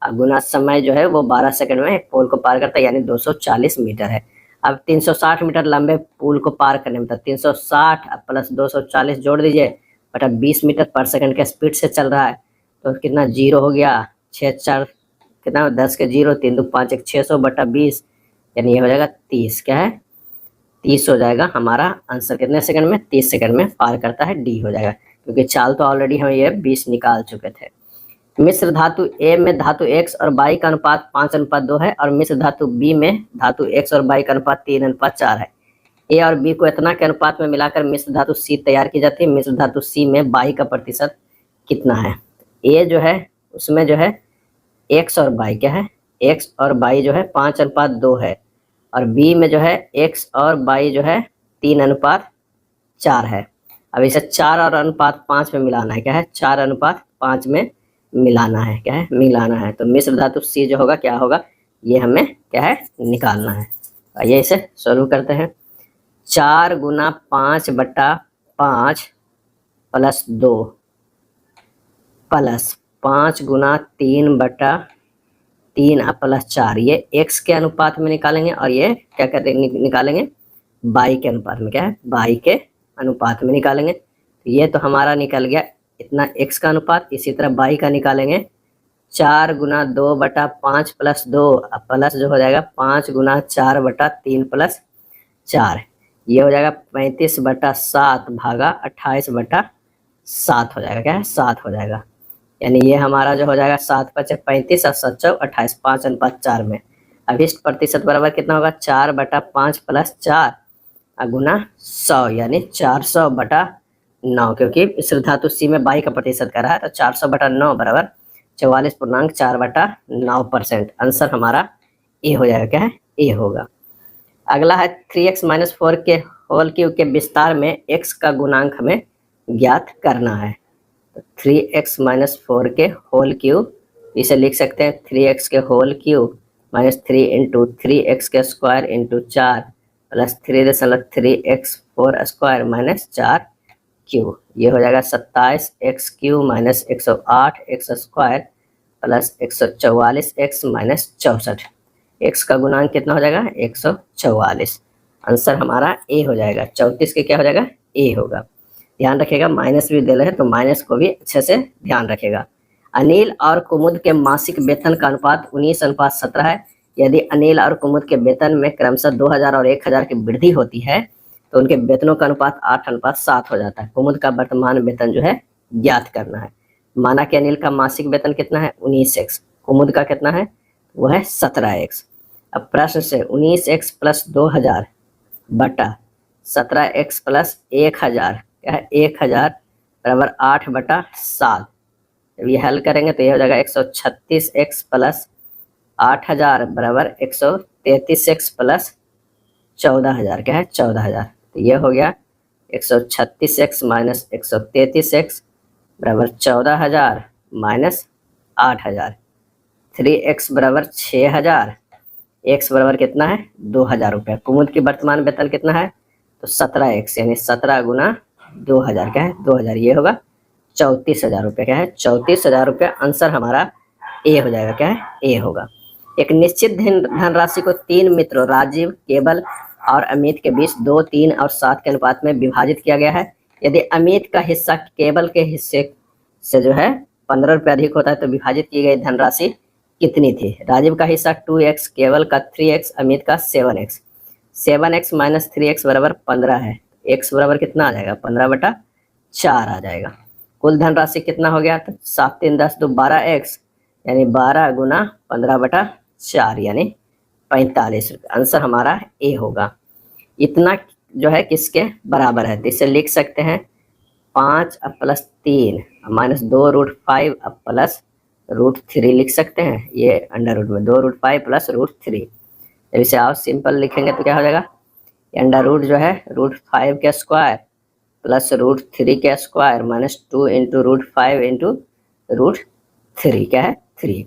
गुना समय जो है वो 12 सेकंड में एक पोल को पार करता है, यानी 240 मीटर है। अब 360 मीटर लंबे पुल को पार करने में 360 प्लस 240 जोड़ दीजिए बटा 20 मीटर पर सेकंड के स्पीड से चल रहा है, तो कितना 0 हो गया 6 4 कितना 10 के 0 3 2 5 1 600 बटा 20 यानी ये हो जाएगा 30, क्या है 30 हो जाएगा हमारा आंसर। कितने सेकंड में 30 सेकंड में पार करता है, डी हो जाएगा, क्योंकि चाल तो ऑलरेडी हम ये 20 निकाल चुके थे। मिश्र धातु ए में धातु X और Y का अनुपात 5:2 है और मिश्र धातु B में धातु X और Y का अनुपात 3:4 है। ए और बी को इतना के अनुपात में मिलाकर मिश्र धातु C तैयार की जाती है। मिश्र धातु C में Y का प्रतिशत कितना है। ए जो है उसमें जो है एक्स और वाई क्या है, एक्स और वाई जो है 5:2 है, और बी में जो है एक्स और वाई जो है 3:4 है। अब इसे 4 और अनुपात 5 में मिलाना है, क्या है 4:5 में मिलाना है, क्या है मिलाना है। तो मिश्र धातु सी जो होगा क्या होगा, ये हमें क्या है निकालना है। आइए इसे सोल्व करते हैं। 4 गुना 5/5 प्लस 2 प्लस 5 गुना 3/3 प्लस 4, ये एक्स के अनुपात में निकालेंगे, और ये क्या कहते हैं निकालेंगे बाई के अनुपात में, क्या है बाई के अनुपात में निकालेंगे। तो ये तो हमारा निकल गया इतना एक्स का अनुपात। इसी तरह बाई का निकालेंगे, 4 गुना 2/5 प्लस 2 प्लस जो हो जाएगा 5 गुना 4/3 प्लस 4, ये हो जाएगा 35/7 भागा 28/7 हो जाएगा, क्या है 7 हो जाएगा। यानी ये हमारा जो हो जाएगा 7×5 = 35 और 7×4 = 28, 5:4 में। अब इष्ट प्रतिशत बराबर कितना होगा, 4/5 प्लस 4 गुना 100, यानी 400/9, क्योंकि मिश्र धातु सी में बाई का प्रतिशत कर रहा है, तो 400/9 बराबर 44.4/9%। आंसर हमारा ए हो जाएगा, क्या है ए होगा। अगला है 3x - 4 के होल क्यूब के विस्तार में x का गुणांक हमें ज्ञात करना है। तो 3x - 4 के होल क्यूब, इसे लिख सकते हैं 3x के whole cube minus 3 into 3x के square into 4 plus 3.3x4 square minus 4 cube, ये हो जाएगा 27x³ minus 108x square plus 144x minus 64। x का गुणांक कितना हो जाएगा 144। आंसर हमारा ए हो जाएगा, 34 के क्या हो जाएगा ए होगा। ध्यान रखिएगा माइनस भी दे रहे हैं तो माइनस को भी अच्छे से ध्यान रखिएगा। अनिल और कुमुद के मासिक वेतन का अनुपात 19:17 है। यदि अनिल और कुमुद के वेतन में क्रमशः 2000 और 1000 की वृद्धि होती है तो उनके वेतनों का अनुपात 8:7 हो जाता है। कुमुद का वर्तमान वेतन जो है ज्ञात करना है। माना कि अनिल का मासिक वेतन कितना है 19x, कुमुद का कितना है वो है 17x। अब प्रश्न से 19x प्लस 2000 बटा 17x प्लस 1000 क्या है 1000 बराबर 8/7। जब ये हल करेंगे तो ये हो जाएगा 136x प्लस 8000 बराबर 133x प्लस 14000 क्या है 14000। तो ये हो गया 136x माइनस 133x बराबर 14000 माइनस 8000। 3x बराबर 6000, x बराबर कितना है 2000 रुपये। कुमुद की वर्तमान वेतन कितना है तो 17x, यानी 17 गुना 2000 क्या है 2000, ये होगा 34,000 रुपये, क्या है 34,000 रुपये। आंसर हमारा ए हो जाएगा, क्या है ए होगा। एक निश्चित धनराशि को 3 मित्रों राजीव, केवल और अमित के बीच 2, 3 और 7 के अनुपात में विभाजित किया गया है। यदि अमित का हिस्सा केवल के हिस्से से जो है 15 रुपये अधिक होता है तो विभाजित की गई धनराशि कितनी थी। राजीव का हिस्सा 2x, केवल का 3x, अमित का 7x। 7x माइनस 3x बराबर 15 है। x बराबर कितना आ जाएगा 15/4 आ जाएगा। कुल धनराशि कितना हो गया तो 7 3 10 2 12x, यानी 12 गुना 15/4 यानी 45 रुपये। आंसर हमारा ए होगा। इतना जो है किसके बराबर है तो इसे लिख सकते हैं 5 प्लस 3 माइनस 2√5 प्लस √3 लिख सकते हैं। ये अंडर रूट में 2√5 प्लस √3। जब इसे आप सिंपल लिखेंगे तो क्या हो जाएगा अंडर रूट जो है √5 के स्क्वायर प्लस √3 के स्क्वायर माइनस 2 इंटू √5 इंटू √3 क्या है 3।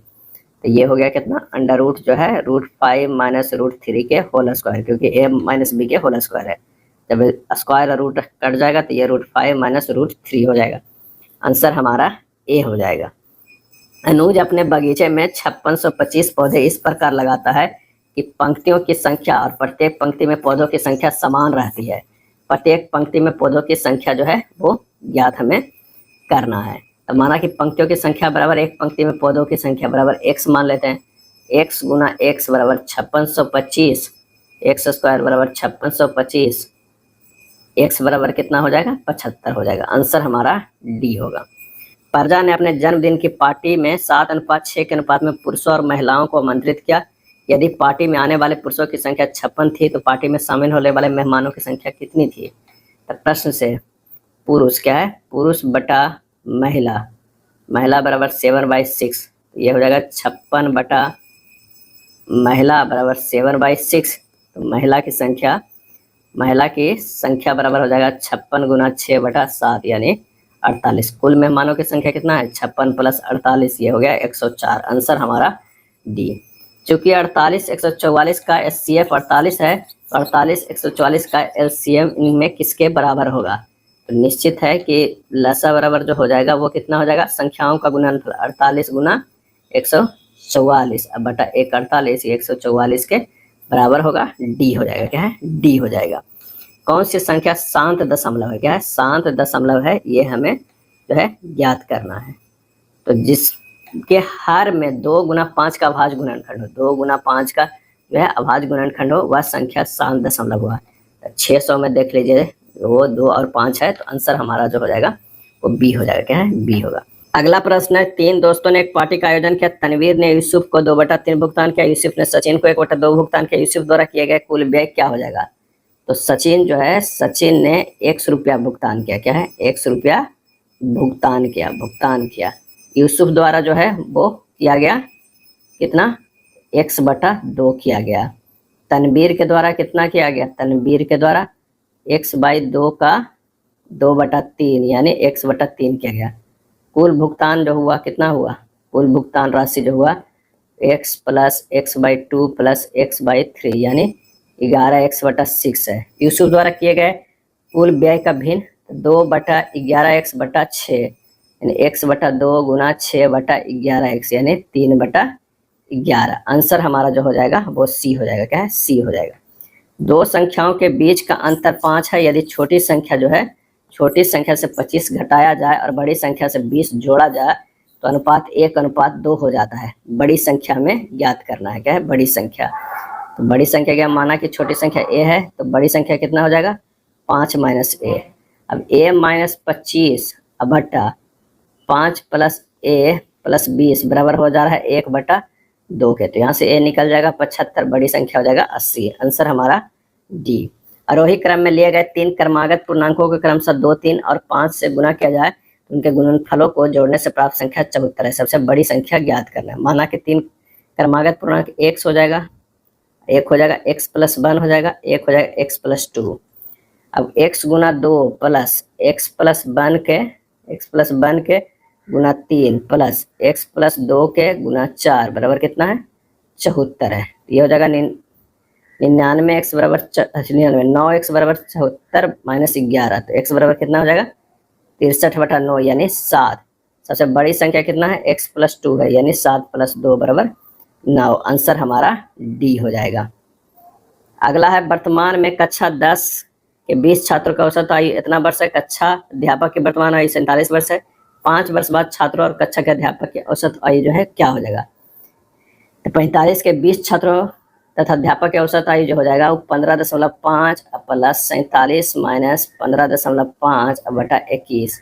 तो ये हो गया कितना अंडर रूट जो है √5 माइनस √3 के होल स्क्वायर, क्योंकि a माइनस बी के होल स्क्वायर है। जब स्क्वायर और रूट कट जाएगा तो ये √5 माइनस √3 हो जाएगा। आंसर हमारा ए हो जाएगा। अनुज अपने बगीचे में 5625 पौधे इस प्रकार लगाता है कि पंक्तियों की संख्या और प्रत्येक पंक्ति में पौधों की संख्या समान रहती है। प्रत्येक पंक्ति में पौधों की संख्या जो है वो ज्ञात हमें करना है। तो माना कि पंक्तियों की संख्या बराबर एक पंक्ति में पौधों की संख्या बराबर x मान लेते हैं। x गुना x बराबर 5625, x स्क्वायर बराबर 5625, x बराबर कितना हो जाएगा 75 हो जाएगा। आंसर हमारा डी होगा। प्रजा ने अपने जन्मदिन की पार्टी में 7:6 के अनुपात में पुरुषों और महिलाओं को आमंत्रित किया। यदि पार्टी में आने वाले पुरुषों की संख्या 56 थी तो पार्टी में शामिल होने वाले मेहमानों की संख्या कितनी थी। तो प्रश्न से पुरुष क्या है पुरुष बटा महिला महिला बराबर 7/6, ये हो जाएगा 56 बटा महिला बराबर 7/6। तो महिला की संख्या बराबर हो जाएगा 56 गुना 6/7 यानी 48। कुल मेहमानों की संख्या कितना है 56 + 48, ये हो गया 104। आंसर हमारा डी। चूंकि 48 144 का एचसीएफ 48 है, तो 48 144 का एलसीएम इनमें किसके बराबर होगा? तो निश्चित है कि लसा बराबर जो हो जाएगा वो कितना हो जाएगा, संख्याओं का गुणनफल 48 गुना 144 अब बटा 148, 144 के बराबर होगा। डी हो जाएगा, क्या है? डी हो जाएगा। कौन सी संख्या शांत दशमलव है? क्या है? शांत दशमलव है, ये हमें जो है ज्ञात करना है। तो जिसके हर में 2 गुना 5 का अभाज्य गुणनखंड हो, 2 गुना 5 का जो है अभाज्य गुणनखंड हो, वह संख्या शांत दशमलव हुआ। 600 में देख लीजिए, वो 2 और 5 है, तो आंसर हमारा जो हो जाएगा वो बी हो जाएगा। क्या है? बी होगा। अगला प्रश्न है, 3 दोस्तों ने एक पार्टी का आयोजन किया। तनवीर ने यूसुफ को 2/3 भुगतान किया, यूसुफ ने सचिन को 1/2 भुगतान किया। यूसुफ द्वारा किए गए कुल व्यय क्या हो जाएगा? तो सचिन ने 100 रुपया भुगतान किया। क्या है? 100 रुपया भुगतान किया। यूसुफ द्वारा जो है वो किया गया कितना? x/2 किया गया। तनवीर के द्वारा कितना किया गया? तनवीर के द्वारा x/2 का 2/3 यानी x/3 किया गया। कुल भुगतान जो हुआ कितना हुआ? कुल भुगतान राशि जो हुआ x + x/2 + x/3 यानी 11x/6 है। यूसुफ द्वारा किए गए कुल व्यय का भिन्न 2/11x/6 यानी x/2 गुना 6/11x यानी 3/11। आंसर हमारा जो हो जाएगा वो सी हो जाएगा। क्या है? सी हो जाएगा। दो संख्याओं के बीच का अंतर 5 है। यदि छोटी संख्या जो है, छोटी संख्या से 25 घटाया जाए और बड़ी संख्या से 20 जोड़ा जाए तो अनुपात 1:2 हो जाता है। बड़ी संख्या में ज्ञात करना है। क्या है? बड़ी संख्या। तो बड़ी संख्या क्या, माना कि छोटी संख्या a है, तो बड़ी संख्या कितना हो जाएगा? 5 - a। अब a - 25 बटा 5 + a + 20 बराबर हो जा रहा है 1/2 के। तो यहाँ से a निकल जाएगा 75, बड़ी संख्या हो जाएगा 80। आंसर हमारा डी। आरोही क्रम में लिए गए 3 क्रमागत पूर्णांकों के क्रमशः 2, 3 और 5 से गुना किया जाए तो उनके गुणनफलों को जोड़ने से प्राप्त संख्या 74 है। सबसे बड़ी संख्या ज्ञात करना है। माना कि 3 क्रमागत पूर्णांक x हो जाएगा, एक हो जाएगा x + 1 हो जाएगा, एक हो जाएगा x + 2। अब x गुना 2 प्लस x + 1 के गुना 3 प्लस x + 2 के गुना 4 बराबर कितना है? 74 है। ये हो जाएगा 99x बराबर 99, 9x बराबर 74 - 11, तो x बराबर कितना हो जाएगा? 63/9 यानी 7। सबसे बड़ी संख्या कितना है? x + 2 है यानी 7 + 2 बराबर 9। आंसर हमारा डी हो जाएगा। अगला है, वर्तमान में कक्षा 10 के 20 छात्रों का औसत आयु इतना वर्ष है। कक्षा अध्यापक की वर्तमान आयु 47 वर्ष है। 5 वर्ष बाद छात्रों और कक्षा के अध्यापक की औसत आयु जो है क्या हो जाएगा? तो 45 के 20 छात्रों तथा अध्यापक की औसत आयु जो हो जाएगा वो 15.5 प्लस 47 माइनस 15.5 बटा 21,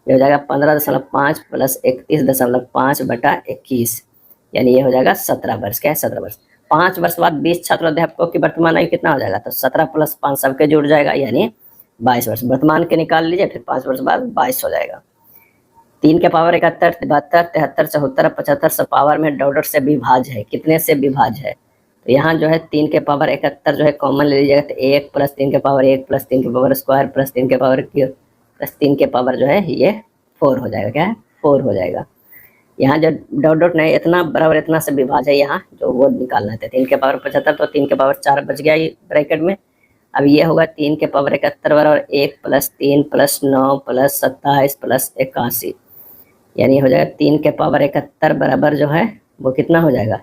ये हो जाएगा 15.5 प्लस 31.5 बटा 21 यानी ये हो जाएगा 17 वर्ष। क्या है? 17 वर्ष। 5 वर्ष बाद 20 छात्र अध्यापकों की वर्तमान आयु कितना हो जाएगा? तो 17 + 5 सबके जुड़ जाएगा यानी 22 वर्ष। वर्तमान के निकाल लीजिए, फिर 5 वर्ष बाद 22 हो जाएगा। 3 के पावर 71, 72, 73, 74, 75 सब पावर में डॉट से विभाज्य है। कितने से विभाज्य है? तो यहाँ जो है 3 के पावर 71 जो है कॉमन ले लीजिएगा, तो 1 + 3 के पावर 1 + 3 के पावर स्क्वायर प्लस 3 के पावर क्यूब प्लस 3 के पावर जो है ये 4 हो जाएगा। क्या है? 4 हो जाएगा। यहाँ जो डॉट नहीं, इतना बराबर इतना से विभाज्य है, यहाँ जो वो निकालना था। 3 के पावर 75 तो 3 के पावर 4 बच गया ये ब्रैकेट में। अब ये होगा 3 के पावर 71 बराबर 1 + 3 + 9 + 27 + 81 यानी हो जाएगा 3 के पावर 71 बराबर जो है वो कितना हो जाएगा?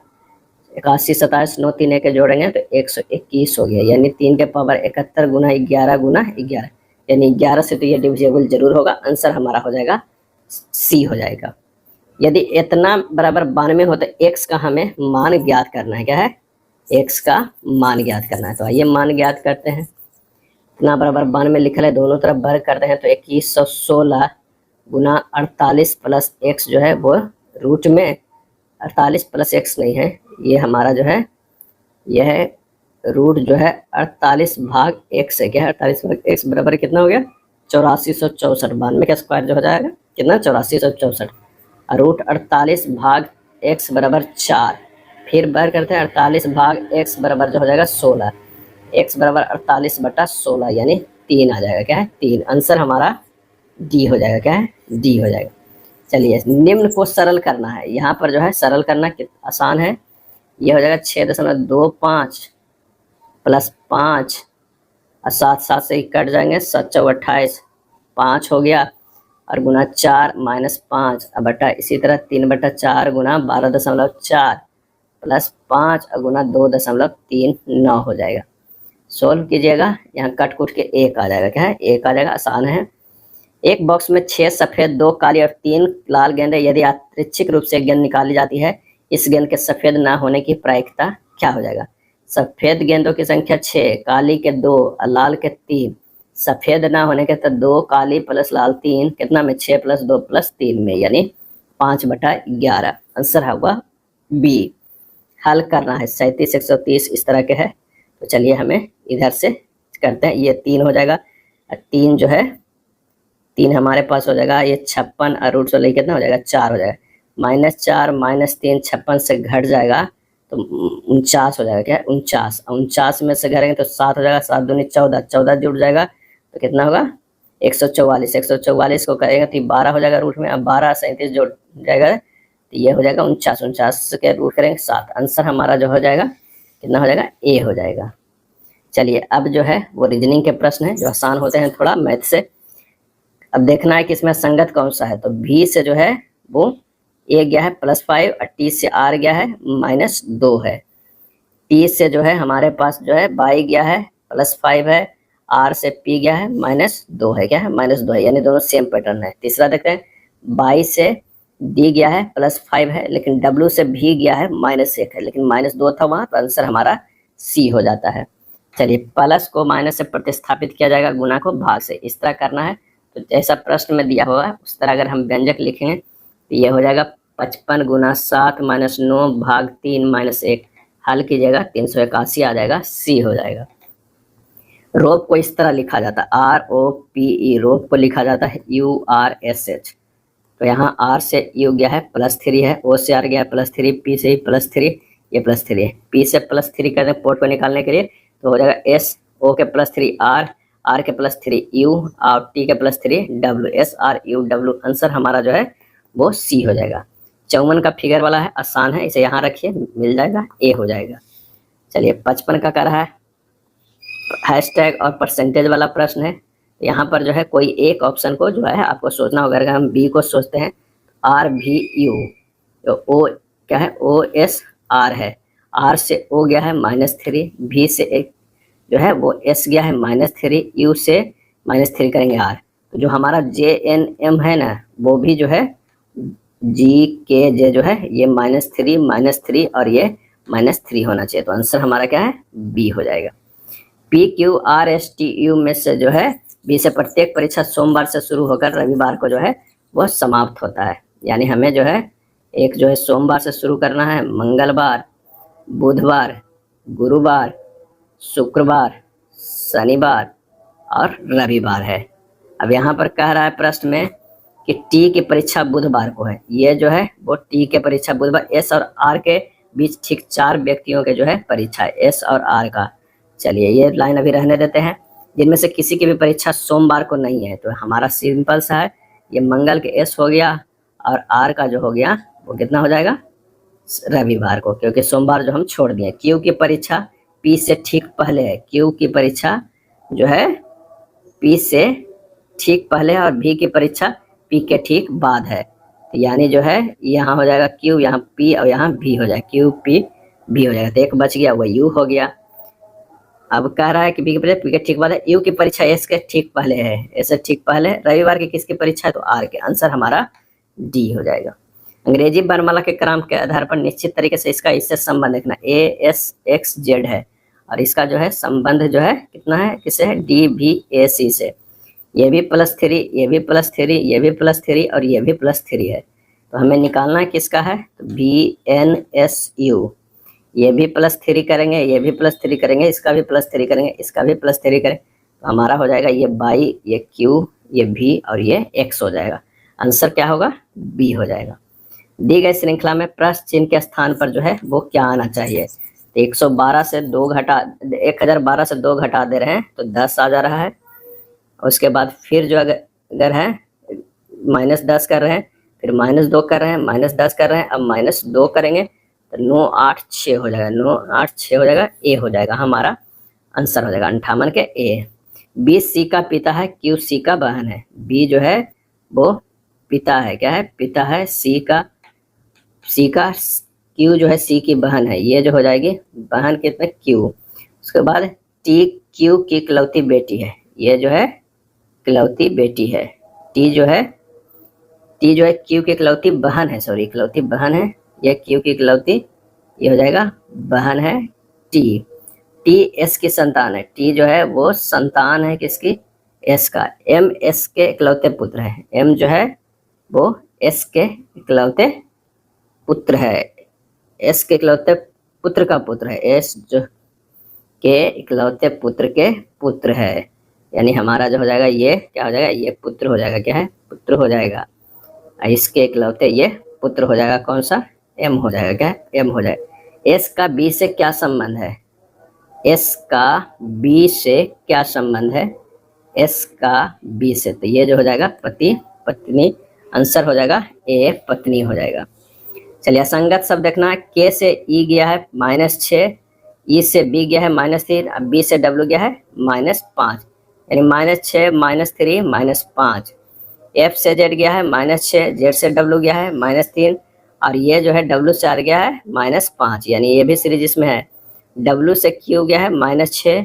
81, 27, 9, 3 एक जोड़ेंगे तो 121 हो गया। यानी 3 के पावर 71 गुना 11 गुना 11 यानी 11 से तो ये डिविजिबल जरूर होगा। आंसर हमारा हो जाएगा सी हो जाएगा। यदि इतना बराबर 92 हो तो x का हमें मान ज्ञात करना है। क्या है? x का मान ज्ञात करना है। तो आइए मान ज्ञात करते हैं। इतना बराबर 92 लिखा है, दोनों तरफ वर्ग करते हैं तो 2116 गुना 48 प्लस x जो है वो रूट में 48 प्लस x नहीं है, ये हमारा जो है यह रूट जो है 48 भाग x है। क्या है? 48 भाग x बराबर कितना हो गया? 8464। 92 का स्क्वायर जो हो जाएगा कितना? 8464। रूट 48 भाग x बराबर 4, फिर बार करते हैं 48 भाग x बराबर जो हो जाएगा 16, x बराबर 48/16 यानी 3 आ जाएगा, क्या है 3। आंसर हमारा डी हो जाएगा, क्या है डी हो जाएगा। चलिए निम्न को सरल करना है, यहाँ पर जो है सरल करना आसान है। ये हो जाएगा 6.25 प्लस 5 और 7 7 से कट जाएंगे, 7 चौक 28, 5 हो गया और गुना 4 माइनस 5 और बटा इसी तरह 3/4 गुना 12.4 प्लस 5 और गुना 2.39 हो जाएगा। सोल्व कीजिएगा, यहाँ कट कुट के 1 आ जाएगा, क्या है 1 आ जाएगा, आसान है। एक बॉक्स में 6 सफ़ेद 2 काली और 3 लाल गेंदें यदि यादृच्छिक रूप से एक गेंद निकाली जाती है, इस गेंद के सफ़ेद ना होने की प्रायिकता क्या हो जाएगा। सफ़ेद गेंदों की संख्या 6, काली के 2 और लाल के 3, सफ़ेद ना होने के तो 2 काली प्लस लाल 3, कितना में 6 प्लस 2 प्लस 3 में, यानी 5/11। आंसर होगा बी। हल करना है 37 130 इस तरह के है, तो चलिए हमें इधर से करते हैं। ये 3 हो जाएगा, 3 जो है 3 हमारे पास हो जाएगा, ये 56 और रूट 16 कितना हो जाएगा 4 हो जाएगा, -4 -3 56 से घट जाएगा तो 49 हो जाएगा, क्या 49, 49 में से घटेंगे तो 7 हो जाएगा, 7 दूनी 14, 14 जुड़ जाएगा तो कितना होगा 144, 144 को करेंगे तो 12 हो जाएगा रूट में, अब 12 37 जुड़ जाएगा तो ये हो जाएगा 49, 49 के रूट करेंगे 7। आंसर हमारा जो हो जाएगा कितना हो जाएगा ए हो जाएगा। चलिए अब जो है वो रीजनिंग के प्रश्न है जो आसान होते हैं थोड़ा मैथ से। अब देखना है कि इसमें संगत कौन सा है, तो भी से जो है वो ए गया है +5 और टी से आर गया है -2 है, टी से जो है हमारे पास जो है बाई गया है +5 है, आर से पी गया है -2 है, क्या है -2 है, यानी दोनों सेम पैटर्न है। तीसरा देखते हैं बाई से डी गया है +5 है, लेकिन डब्ल्यू से भी गया है -1 है, लेकिन -2 था वहाँ, तो आंसर हमारा सी हो जाता है। चलिए प्लस को माइनस से प्रतिस्थापित किया जाएगा, गुना को भाग से, इस तरह करना है। तो जैसा प्रश्न में दिया हुआ है उस तरह अगर हम व्यंजक लिखेंगे तो ये हो जाएगा 55 गुना 7 -9 भाग 3 -1, हल कीजिएगा 381 आ जाएगा, सी हो जाएगा। रोप को इस तरह लिखा जाता है ROPE, रोप को लिखा जाता है URSH। तो यहाँ R से U गया है +3 है, O से R गया है +3, P से +3, ये +3 है, P से +3 करते हैं पोर्ट को निकालने के लिए, तो हो जाएगा S, O के +3 R के +3 U और T के +3 W, SRUW। आंसर हमारा जो है वो सी हो जाएगा। 54 का फिगर वाला है, आसान है, इसे यहाँ रखिए मिल जाएगा, ए हो जाएगा। चलिए 55 का कर रहा है हैशटैग और परसेंटेज वाला प्रश्न है। यहाँ पर जो है कोई एक ऑप्शन को जो है आपको सोचना होगा। अगर हम बी को सोचते हैं RVU, तो ओ क्या है OSR है, R से O गया है -3, V से एक जो है वो S गया है -3, U से -3 करेंगे R, तो जो हमारा JNM है ना वो भी जो है GKJ जो है ये -3 और ये -3 होना चाहिए, तो आंसर हमारा क्या है बी हो जाएगा। PQRSTU में से जो है बी से प्रत्येक परीक्षा सोमवार से शुरू होकर रविवार को जो है वह समाप्त होता है, यानी हमें जो है एक जो है सोमवार से शुरू करना है, मंगलवार, बुधवार, गुरुवार, शुक्रवार, शनिवार और रविवार है। अब यहाँ पर कह रहा है प्रश्न में कि टी की परीक्षा बुधवार को है, ये जो है वो टी के परीक्षा बुधवार, एस और आर के बीच ठीक 4 व्यक्तियों के जो है परीक्षा है, एस और आर का। चलिए ये लाइन अभी रहने देते हैं, जिनमें से किसी की भी परीक्षा सोमवार को नहीं है, तो हमारा सिंपल सा है, ये मंगल के एस हो गया और आर का जो हो गया वो कितना हो जाएगा रविवार को, क्योंकि सोमवार जो हम छोड़ दिए। क्यू की परीक्षा पी से ठीक पहले है, क्यू की परीक्षा जो है पी से ठीक पहले और भी की परीक्षा पी के ठीक बाद है, तो यानी जो है यहाँ हो जाएगा क्यू, यहाँ पी और यहाँ भी हो जाएगा, क्यू पी भी हो जाएगा, तो एक बच गया वो यू हो गया। अब कह रहा है कि बी की परीक्षा पी के ठीक बाद है, यू की परीक्षा एस के ठीक पहले है, एस से ठीक पहले, रविवार की किसकी परीक्षा है तो आर के, आंसर हमारा डी हो जाएगा। अंग्रेजी वर्णमाला के क्रम के आधार पर निश्चित तरीके से इसका इससे संबंध देखना, ASXZ है और इसका जो है संबंध जो है कितना है, किससे है DVAC से, ये भी +3, ये भी +3, ये भी +3 और ये भी +3 है, तो हमें निकालना किसका है तो BNSU, ये भी +3 करेंगे, ये भी +3 करेंगे, इसका भी +3 करेंगे, इसका भी +3 करें, तो हमारा हो जाएगा ये बाई, ये Q, ये V और ये X हो जाएगा। आंसर क्या होगा बी हो जाएगा। दी गई श्रृंखला में प्लस चिन्ह के स्थान पर जो है वो क्या आना चाहिए। तो 112 से 2 घटा 1012 से 2 घटा दे रहे हैं तो 10 आ जा रहा है। उसके बाद फिर जो अगर है -10 कर रहे हैं, फिर -2 कर रहे हैं, -10 कर रहे हैं, अब -2 करेंगे तो 9 8 6 हो जाएगा, 9 8 6 हो जाएगा, ए हो जाएगा हमारा आंसर हो जाएगा 58 के ए। बी सी का पिता है, क्यू सी का बहन है। बी जो है वो पिता है, क्या है, पिता है। सी का क्यू जो है सी की बहन है, ये जो हो जाएगी बहन कितने क्यू। उसके बाद टी क्यू की इकलौती बेटी है, ये जो है इकलौती बेटी है। टी जो है क्यू की इकलौती बहन है, सॉरी इकलौती बहन है, ये क्यू की इकलौती, ये हो जाएगा बहन है टी। टी एस की संतान है, टी जो है वो संतान है किसकी, एस का। एम एस के इकलौते पुत्र है, एम जो है वो एस के इकलौते पुत्र है, एस के इकलौते पुत्र का पुत्र है, एस जो के इकलौते पुत्र के पुत्र है, यानी हमारा जो हो जाएगा ये क्या हो जाएगा, ये पुत्र हो जाएगा, क्या है, पुत्र हो जाएगा। इसके इकलौते ये पुत्र हो जाएगा, कौन सा, एम हो जाएगा, क्या है, एम हो जाएगा। एस का बी से क्या संबंध है, एस का बी से क्या संबंध है, एस का बी से, तो ये जो हो जाएगा पति पत्नी, आंसर हो जाएगा ए पत्नी हो जाएगा। चलिए असंगत सब देखना है, के से ई गया है -6, ई से बी गया है -3, अब बी से डब्ल्यू गया है -5, यानी -6 -3 -5। एफ से जेड गया है -6, जेड से डब्ल्यू गया है -3, और ये जो है डब्ल्यू से आर गया है -5, यानी ये भी सीरीज इसमें है। डब्ल्यू से क्यू गया है -6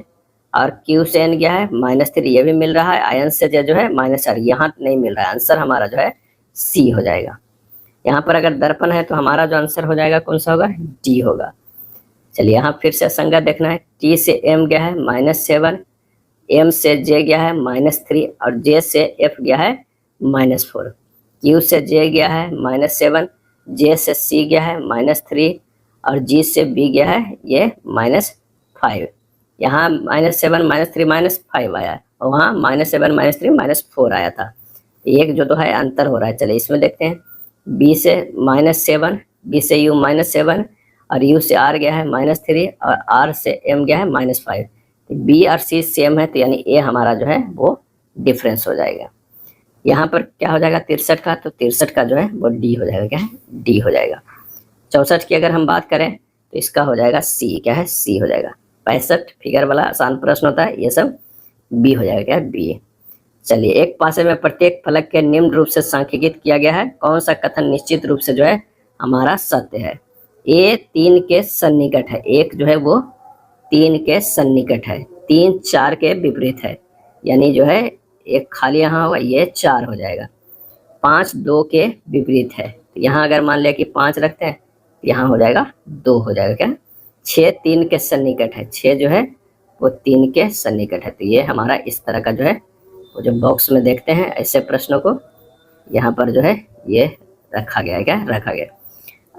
और क्यू से एन गया है -3, ये भी मिल रहा है। आयन से जे जो है -4, यहाँ नहीं मिल रहा है, आंसर हमारा जो है सी हो जाएगा। यहाँ पर अगर दर्पण है तो हमारा जो आंसर हो जाएगा कौन सा होगा, डी होगा। चलिए यहाँ फिर से संगत देखना है, टी से एम गया है -7, एम से जे गया है -3 और जे से एफ गया है -4, क्यू से जे गया है -7, जे से सी गया है -3 और जी से बी गया है ये -5। यहाँ -7 -3 -5 आया और वहाँ -7 -3 -4 आया था, एक जो तो है अंतर हो रहा है। चलिए इसमें देखते हैं, बी से -7, बी से यू -7 और यू से आर गया है -3 और आर से एम गया है -5। बी और सी सेम है, तो यानी ए हमारा जो है वो डिफरेंस हो जाएगा। यहाँ पर क्या हो जाएगा 63 का, तो 63 का जो है वो डी हो जाएगा, क्या है, डी हो जाएगा। 64 की अगर हम बात करें तो इसका हो जाएगा सी, क्या है, सी हो जाएगा। 65 फिगर वाला आसान प्रश्न होता है, ये सब बी हो जाएगा, क्या है, बी। चलिए एक पासे में प्रत्येक फलक के निम्न रूप से सांख्यिकीत किया गया है, कौन सा कथन निश्चित रूप से जो है हमारा सत्य है। ए 3 के सन्निकट है, एक जो है वो 3 के सन्निकट है, 3 4 के विपरीत है, यानी जो है एक खाली यहाँ होगा, ये 4 हो जाएगा। 5 2 के विपरीत है, यहाँ अगर मान लिया कि 5 रखते हैं यहाँ हो जाएगा 2 हो जाएगा, क्या। 6 3 के सन्निकट है, 6 जो है वो 3 के सन्निकट है, तो ये हमारा इस तरह का जो है वो जो बॉक्स में देखते हैं ऐसे प्रश्नों को यहाँ पर जो है ये रखा गया है, क्या रखा गया।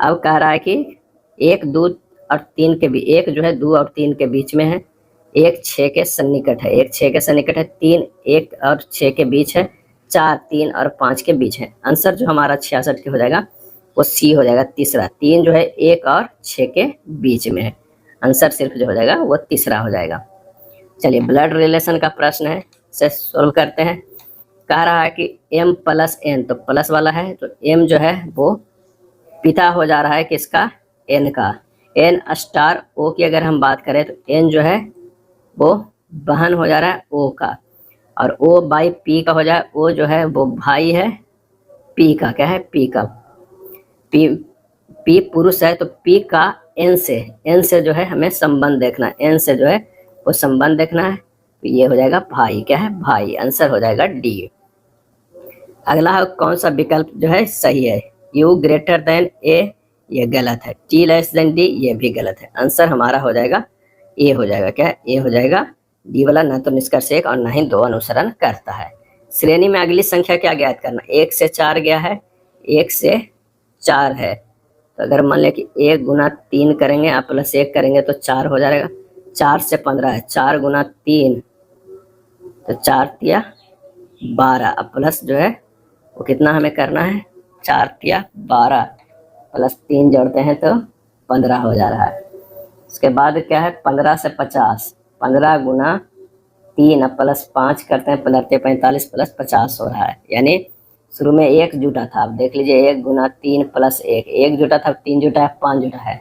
अब कह रहा है कि 1 2 और 3 के बीच, एक जो है 2 और 3 के बीच में है, 1 6 के सन्निकट है, 1 6 के सन्निकट है, 3 1 और 6 के बीच है, 4 3 और 5 के बीच है। आंसर जो हमारा 66 के हो जाएगा वो सी हो जाएगा, तीसरा। 3 जो है 1 और 6 के बीच में है, आंसर सिर्फ जो हो जाएगा वो तीसरा हो जाएगा। चलिए ब्लड रिलेशन का प्रश्न है, से सोल्व करते हैं। कह रहा है कि m + n, तो प्लस वाला है तो m जो है वो पिता हो जा रहा है किसका, n का। n स्टार o की अगर हम बात करें तो n जो है वो बहन हो जा रहा है o का, और o बाई p का हो जाए, o जो है वो भाई है p का, क्या है, p का। p पुरुष है तो p का n से जो है हमें संबंध देखना है, n से जो है वो संबंध देखना है, तो ये हो जाएगा भाई, क्या है, भाई। आंसर हो जाएगा डी। अगला कौन सा विकल्प जो है सही है, u > a, ये गलत है। t d, ये भी गलत है। आंसर हमारा हो जाएगा ए हो जाएगा, क्या है, ए हो जाएगा। डी वाला ना तो निष्कर्ष 1 और ना ही 2 अनुसरण करता है। श्रेणी में अगली संख्या क्या ज्ञात करना, 1 से 4 गया है, 1 से 4 है, तो अगर मान लिया कि 1 × 3 करेंगे आप +1 करेंगे तो 4 हो जाएगा। 4 से 15 है, 4 × 3 तो 4 तिया 12, अब प्लस जो है वो कितना हमें करना है, 4 तिया 12, प्लस 3 जोड़ते हैं तो 15 हो जा रहा है। उसके बाद क्या है 15 से 50, 15 गुना 3 अब प्लस 5 करते हैं 45 प्लस 50 हो रहा है। यानी शुरू में 1 जुटा था, अब देख लीजिए 1 गुना 3 प्लस 1, 1 जुटा था 3 जुटा है 5 जुटा है।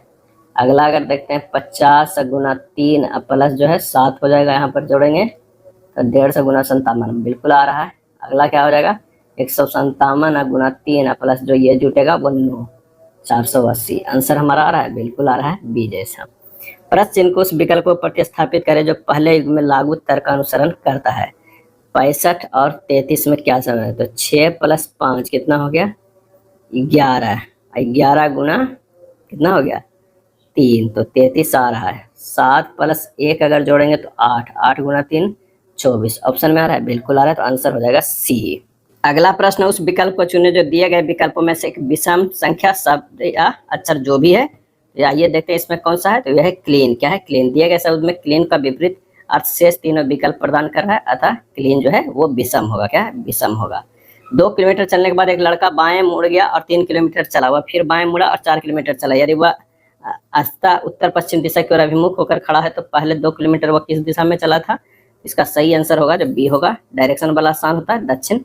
अगला अगर देखते हैं 50 गुना 3 अब प्लस जो है 7 हो जाएगा, यहाँ पर जोड़ेंगे तो 150 गुना 57 बिल्कुल आ रहा है। अगला क्या हो जाएगा 157 गुना 3 प्लस जो ये जुटेगा वो 9, 480। आंसर हमारा आ रहा है, बिल्कुल आ रहा है बी जैसा। प्रश्न चिन्ह को उस विकल्प को प्रतिस्थापित करें जो पहले युग में लागू तर्क का अनुसरण करता है। 65 और 33 में क्या समय है, तो 6 प्लस 5 कितना हो गया 11, 11 गुना कितना हो गया 3, तो 33 आ रहा है। 7 प्लस 1 अगर जोड़ेंगे तो 8, 8 गुना 3 24, ऑप्शन में आ रहा है, बिल्कुल आ रहा है, तो आंसर हो जाएगा सी। अगला प्रश्न, उस विकल्प को चुने जो दिए गए विकल्पों में से एक विषम संख्या शब्द या अक्षर जो भी है, या ये देखते हैं इसमें कौन सा है, तो यह है क्लीन। क्या है क्लीन, दिए गए शब्द में क्लीन का विपरीत अर्थ शेष तीनों विकल्प प्रदान कर रहा है, अतः क्लीन जो है वो विषम होगा। क्या है विषम होगा। 2 किलोमीटर चलने के बाद एक लड़का बाएं मुड़ गया और 3 किलोमीटर चला, वह फिर बाएं मुड़ा और 4 किलोमीटर चला। यदि वह आस्था उत्तर पश्चिम दिशा की ओर अभिमुख होकर खड़ा है तो पहले 2 किलोमीटर वह किस दिशा में चला था। इसका सही आंसर होगा जो बी होगा, डायरेक्शन वाला आसान होता है, दक्षिण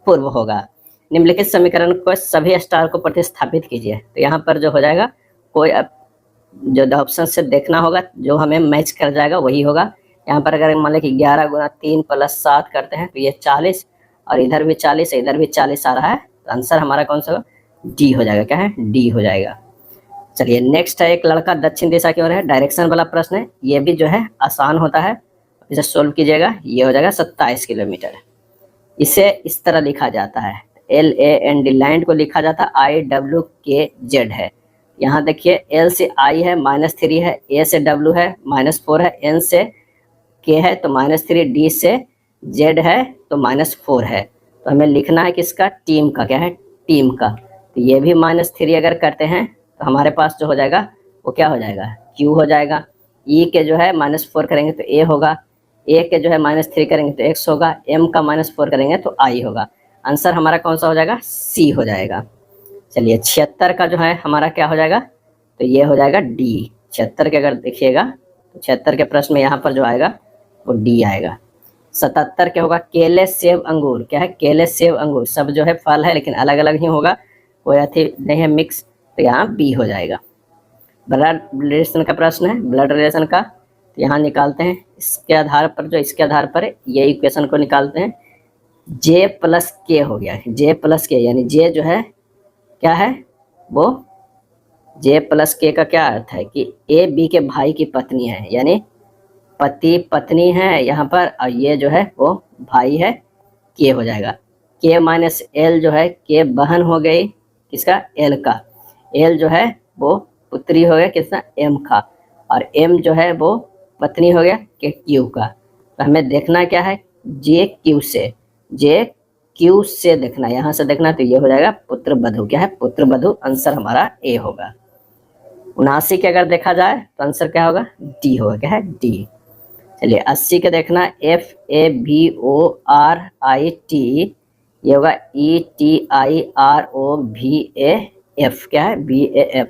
पूर्व होगा। निम्नलिखित समीकरण को सभी स्टार को प्रतिस्थापित कीजिए, तो यहाँ पर जो हो जाएगा कोई जो ऑप्शन से देखना होगा जो हमें मैच कर जाएगा वही होगा। यहाँ पर अगर मान लें कि 11 गुना 3 प्लस 7 करते हैं तो ये 40, और इधर भी 40 इधर भी 40 आ रहा है, तो आंसर हमारा कौन सा होगा, डी हो जाएगा। क्या है डी हो जाएगा। चलिए नेक्स्ट है, एक लड़का दक्षिण दिशा की ओर है, डायरेक्शन वाला प्रश्न है, ये भी जो है आसान होता है, इसे सोल्व कीजिएगा। ये हो जाएगा 27 किलोमीटर। इसे इस तरह लिखा जाता है, LAND लैंड को लिखा जाता है IWKZ है। यहाँ देखिए L से I है -3 है, A से W है -4 है, N से K है तो -3, D से Z है तो -4 है। तो हमें लिखना है किसका, टीम का। क्या है टीम का। तो ये भी -3 अगर करते हैं तो हमारे पास जो हो जाएगा वो क्या हो जाएगा, Q हो जाएगा। E के जो है -4 करेंगे तो A होगा, A के जो है -3 करेंगे तो X होगा, M का -4 करेंगे तो I होगा। आंसर हमारा कौन सा हो जाएगा, C हो जाएगा। चलिए 76 का जो है हमारा क्या हो जाएगा, तो ये हो जाएगा D। 76 के अगर देखिएगा तो 76 के प्रश्न में यहाँ पर जो आएगा वो D आएगा। 77 क्या होगा, केले सेब अंगूर। क्या है केले सेब अंगूर, सब जो है फल है लेकिन अलग अलग ही होगा, कोई अथी नहीं है मिक्स, तो यहाँ B हो जाएगा। ब्लड रिलेशन का प्रश्न है, ब्लड रिलेशन का, तो यहाँ निकालते हैं इसके आधार पर, जो इसके आधार पर ये इक्वेशन को निकालते हैं। J प्लस K हो गया, J प्लस K यानी J जो है क्या है वो, J प्लस K का क्या अर्थ है कि A B के भाई की पत्नी है, यानी पति पत्नी है यहाँ पर, और ये जो है वो भाई है, K हो जाएगा। K माइनस L जो है, K बहन हो गई किसका, L का, L जो है वो पुत्री हो गया किसका, M का, और M जो है वो पत्नी हो गया कि Q का। तो हमें देखना क्या है, J Q से देखना, यहाँ से देखना, तो ये हो जाएगा पुत्र वधु। क्या है पुत्र वधु, आंसर हमारा A होगा। 79 के अगर देखा जाए तो आंसर क्या होगा, D होगा। क्या है D। चलिए 80 के देखना, FABORIT, ये होगा ETIROVAF। क्या है BAF।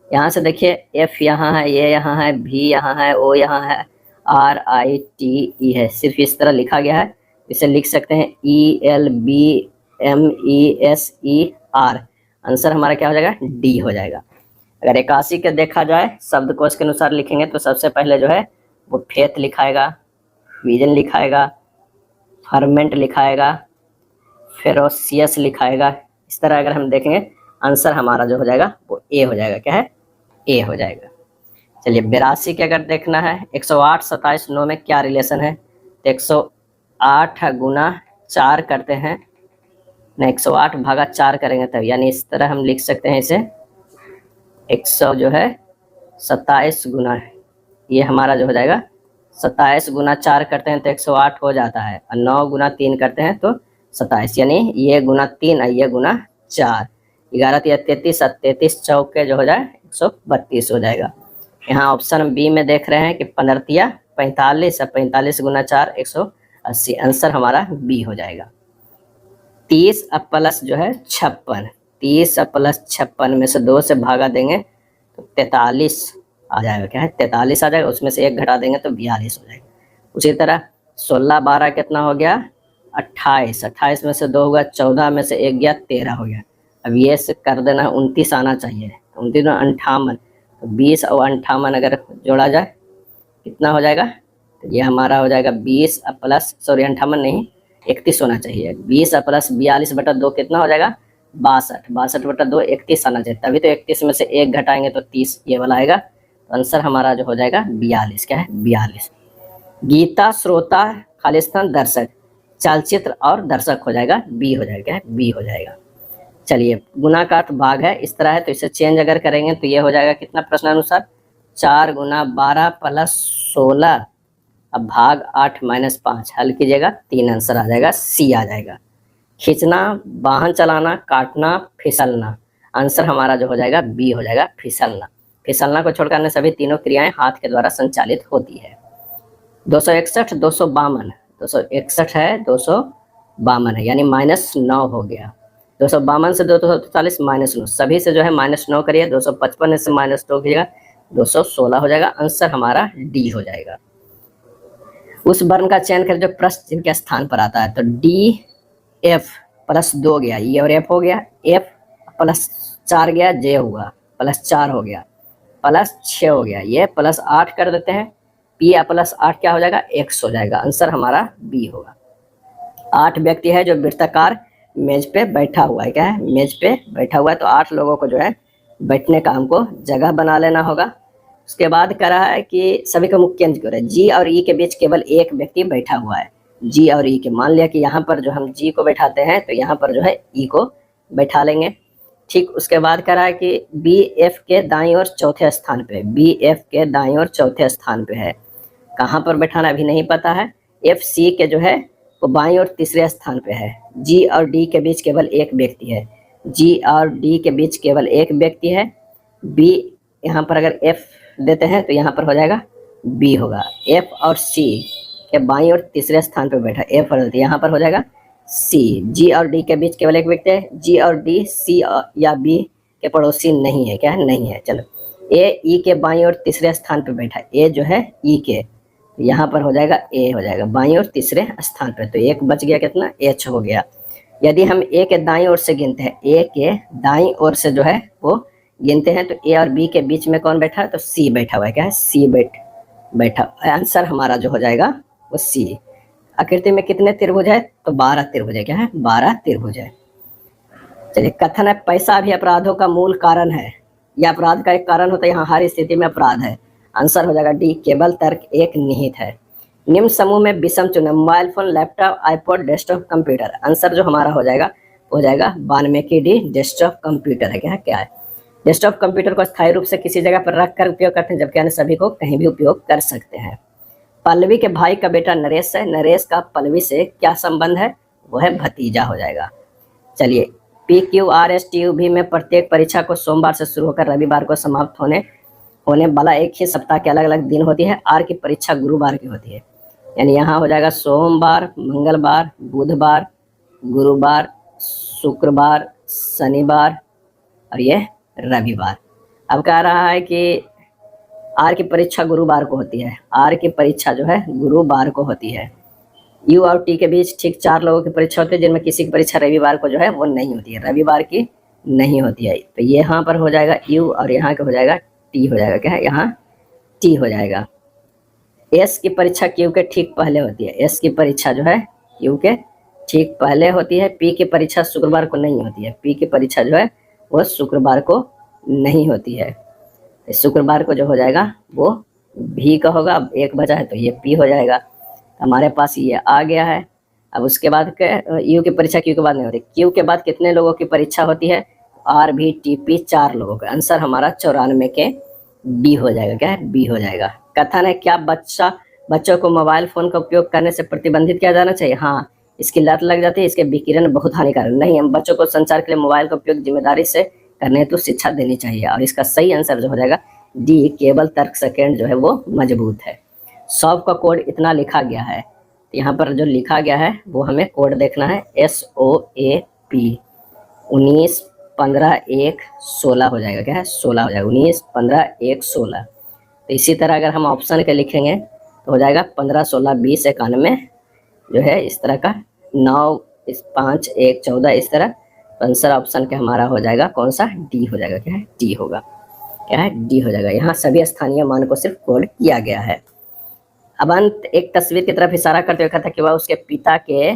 यहाँ से देखिए F यहाँ है, ये यहाँ है, V यहाँ है, O यहाँ है, RITE है, सिर्फ इस तरह लिखा गया है। इसे लिख सकते हैं ELBMESER। आंसर हमारा क्या हो जाएगा, D हो जाएगा। अगर 81 के देखा जाए शब्दकोश के अनुसार लिखेंगे तो सबसे पहले जो है वो फेथ लिखाएगा, विजन लिखाएगा, फर्मेंट लिखाएगा, फेरोसियस लिखाएगा। इस तरह अगर हम देखेंगे आंसर हमारा जो हो जाएगा वो A हो जाएगा। क्या है A हो जाएगा। चलिए 82 के अगर देखना है, 108 27 9 में क्या रिलेशन है, तो 108 गुना 4 करते हैं ना, 108 भागा 4 करेंगे तब, यानी इस तरह हम लिख सकते हैं इसे 100 जो है 27 गुना, ये हमारा जो हो जाएगा 27 गुना 4 करते हैं तो 108 हो जाता है, और 9 गुना 3 करते हैं तो 27, यानी ये गुना 3 और ये गुना 4, 11 3 33 और 33 चौके जो हो जाए 132 हो जाएगा। यहाँ ऑप्शन बी में देख रहे हैं कि 15 45 और 45 गुना 4 180, आंसर हमारा बी हो जाएगा। 30 अब प्लस जो है 56, 30 प्लस 56 में से 2 से भागा देंगे तो 43 आ जाएगा। क्या है? 43 आ जाएगा। उसमें से 1 घटा देंगे तो 42 हो जाएगा। उसी तरह 16 12 कितना हो गया? 28। 28 में से 2 होगा 14, में से 1 गया 13 हो गया। अब ये से कर देना 29 आना चाहिए। 29 58, तो 20 और 58 अगर जोड़ा जाए कितना हो जाएगा? तो ये हमारा हो जाएगा 20 प्लस 58 नहीं 31 होना चाहिए। 20 प्लस 42/2 कितना हो जाएगा? 62। 62/2 31 आना चाहिए, तभी तो 31 में से 1 घटाएंगे तो 30 ये वाला आएगा। तो आंसर हमारा जो हो जाएगा 42। क्या है? 42। गीता श्रोता खालिस्तान दर्शक चलचित्र और दर्शक हो जाएगा बी हो जाएगा। क्या है? बी हो जाएगा। चलिए गुना का अर्थ भाग है, इस तरह है, तो इसे चेंज अगर करेंगे तो ये हो जाएगा कितना प्रश्नानुसार? 4 गुना 12 प्लस 16 अब भाग 8 माइनस 5 हल कीजिएगा 3 आंसर आ जाएगा, सी आ जाएगा। खींचना, वाहन चलाना, काटना, फिसलना, आंसर हमारा जो हो जाएगा बी हो जाएगा, फिसलना। फिसलना को छोड़कर अन्य सभी तीनों क्रियाएं हाथ के द्वारा संचालित होती है। 261 252 261 है 252 है, यानी -9 हो गया। 252 से 243 -9, सभी से जो है -9 करिए। 255 से -2 कीजिएगा 216 हो जाएगा। आंसर हमारा डी हो जाएगा। उस वर्ण का चयन कर जो प्रश्न चिन्ह के स्थान पर आता है, तो डी एफ प्लस 2 गया, ये और एफ हो गया। एफ प्लस 4 गया, जे हुआ प्लस 4 हो गया, प्लस 6 हो गया, ये प्लस 8 कर देते हैं। पी प्लस 8 क्या हो जाएगा? एक्स हो जाएगा। आंसर हमारा बी होगा। 8 व्यक्ति है जो वृत्ताकार मेज पे बैठा हुआ है। क्या है? मेज पे बैठा हुआ है, तो 8 लोगों को जो है बैठने का हमको जगह बना लेना होगा। उसके बाद कह रहा है कि सभी का मुख्य केंद्र क्यों है? जी और ई के बीच केवल एक व्यक्ति बैठा हुआ है। जी और ई के, मान लिया कि यहाँ पर जो हम जी को बैठाते हैं तो यहाँ पर जो है ई को बैठा लेंगे। ठीक, उसके बाद कह रहा है कि बी एफ के दाईं ओर चौथे स्थान पे, बी एफ के दाईं ओर चौथे स्थान पे है। कहाँ पर बैठाना अभी नहीं पता है। एफ सी के जो है वो बाईं ओर तीसरे स्थान पे है। जी और डी के बीच केवल एक व्यक्ति है। जी और डी के बीच केवल एक व्यक्ति है। बी, यहाँ पर अगर एफ देते हैं तो यहाँ पर हो जाएगा बी होगा। एफ और सी के बाईं ओर तीसरे स्थान पर बैठा, एफ और यहाँ पर हो जाएगा सी। जी और डी के बीच केवल एक व्यक्ति है। जी और डी सी या बी के पड़ोसी नहीं है। क्या है? नहीं है। चलो, ए ई के बाईं ओर तीसरे स्थान पर बैठा, ए जो है ई के, यहाँ पर हो जाएगा ए हो जाएगा बाईं ओर तीसरे स्थान पर, तो एक बच गया, कितना? एच हो गया। यदि हम ए के दाईं ओर से गिनते हैं, ए के दाईं ओर से जो है वो गिनते हैं, तो ए और बी के बीच में कौन बैठा है? तो सी बैठा हुआ है। क्या है? सी बैठा। आंसर हमारा जो हो जाएगा वो सी। आकृति में कितने त्रिभुज है? तो 12 त्रिभुज है। क्या है? 12 त्रिभुज है। चलिए, कथन है पैसा भी अपराधों का मूल कारण है। यह अपराध का एक कारण होता है, यहाँ हर स्थिति में अपराध है। आंसर हो जाएगा डी, केवल तर्क एक निहित है। निम्न समूह में विषम चुने, mobile phone, laptop, iPod, desktop, computer. Answer जो हमारा हो जाएगा 92 की डी, डेस्कटॉप कंप्यूटर है। क्या है? डेस्कटॉप कंप्यूटर को स्थायी रूप से किसी जगह पर रख कर उपयोग करते हैं, जबकि अन्य सभी को कहीं भी उपयोग कर सकते हैं। पल्लवी के भाई का बेटा नरेश है। नरेश का पल्लवी से क्या संबंध है? वो है भतीजा हो जाएगा। चलिए, P Q R S T U भी में प्रत्येक परीक्षा को सोमवार से शुरू होकर रविवार को समाप्त होने वाला एक ही सप्ताह के अलग अलग दिन होती है। आर की परीक्षा गुरुवार की होती है, यानी यहाँ हो जाएगा सोमवार, मंगलवार, बुधवार, गुरुवार, शुक्रवार, शनिवार और ये रविवार। अब कह रहा है कि आर की परीक्षा गुरुवार को होती है। आर की परीक्षा जो है गुरुवार को होती है। यू और टी के बीच ठीक 4 लोगों की परीक्षा होती है, जिनमें किसी की परीक्षा रविवार को जो है वो नहीं होती है, रविवार की नहीं होती है। तो ये यहाँ पर हो जाएगा यू और यहाँ का हो जाएगा टी हो जाएगा। क्या है? यहाँ टी हो जाएगा। एस की परीक्षा क्यू के ठीक पहले होती है। एस की परीक्षा जो है क्यू के ठीक पहले होती है। पी की परीक्षा शुक्रवार को नहीं होती है। पी की परीक्षा जो है वो शुक्रवार को नहीं होती है। शुक्रवार को जो हो जाएगा वो भी का होगा। अब एक बचा है तो ये पी हो जाएगा। हमारे पास ये आ गया है। अब उसके बाद यू की परीक्षा क्यू के बाद नहीं होती। क्यू के बाद कितने लोगों की परीक्षा होती है? आर भी टी पी 4 लोगों का। आंसर हमारा 94 के बी हो जाएगा। क्या है? बी हो जाएगा। कथन है क्या बच्चों को मोबाइल फोन का उपयोग करने से प्रतिबंधित किया जाना चाहिए? हाँ, इसकी लत लग जाती है, इसके विकिरण बहुत हानिकारक नहीं। हम बच्चों को संचार के लिए मोबाइल का उपयोग जिम्मेदारी से करने हेतु शिक्षा देनी चाहिए। और इसका सही आंसर जो हो जाएगा डी, केवल तर्क सेकेंड जो है वो मजबूत है। सॉल्व का कोड इतना लिखा गया है, यहाँ पर जो लिखा गया है वो हमें कोड देखना है। SOAP 19 15 1 16 हो जाएगा। क्या है? 16 हो जाएगा। 19 15 1 16। तो इसी तरह अगर हम ऑप्शन के लिखेंगे तो हो जाएगा 15 16 20 91, जो है इस तरह का। 9 5 1 14 इस तरह। तो आंसर ऑप्शन का हमारा हो जाएगा कौन सा? डी हो जाएगा। क्या है? डी होगा। क्या है? डी हो जाएगा। यहाँ सभी स्थानीय मान को सिर्फ कोड किया गया है। अब अंत एक तस्वीर की तरफ इशारा करते हुए कहता है कि वह उसके पिता के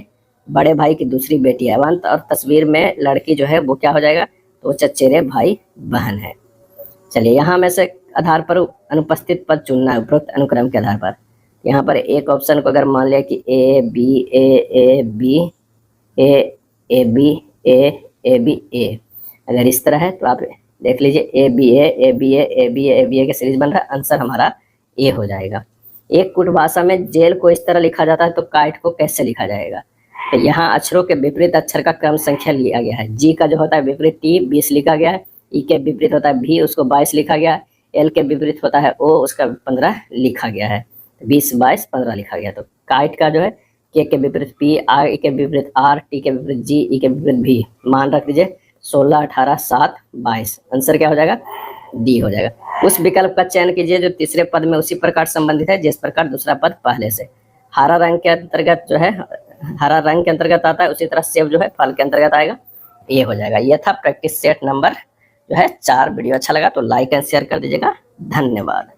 बड़े भाई की दूसरी बेटी है। अंत और तस्वीर में लड़की जो है वो क्या हो जाएगा? तो चचेरे भाई बहन है। चलिए यहाँ में से आधार पर अनुपस्थित पद चुनना है उपरोक्त अनुक्रम के आधार पर। यहाँ पर एक ऑप्शन को अगर मान लिया कि A B A B A B A B A, अगर इस तरह है तो आप देख लीजिए ए बी ए का सीरीज बन रहा है। आंसर हमारा ए हो जाएगा। एक कुट भाषा में जेल को इस तरह लिखा जाता है तो काइट को कैसे लिखा जाएगा? तो यहाँ अक्षरों के विपरीत अक्षर का क्रम संख्या लिया गया है। जी का जो होता है विपरीत टी 20 लिखा गया है। ई के विपरीत होता है भी, उसको 22 लिखा गया है। एल के विपरीत होता है ओ, उसका 15 लिखा गया है। 20 22 15 लिखा गया। तो काइट का जो है के विपरीत पी, आर के विपरीत आर, टी के विपरीत जी, ई के विपरीत भी। मान रख दीजिए 16 18 7 22। आंसर क्या हो जाएगा? डी हो जाएगा। उस विकल्प का चयन कीजिए जो तीसरे पद में उसी प्रकार संबंधित है जिस प्रकार दूसरा पद पहले से। हरा रंग के अंतर्गत जो है, हरा रंग के अंतर्गत आता है, उसी तरह सेब जो है फल के अंतर्गत आएगा। ये हो जाएगा। ये था प्रैक्टिस सेट नंबर जो है 4। वीडियो अच्छा लगा तो लाइक एंड शेयर कर दीजिएगा। धन्यवाद।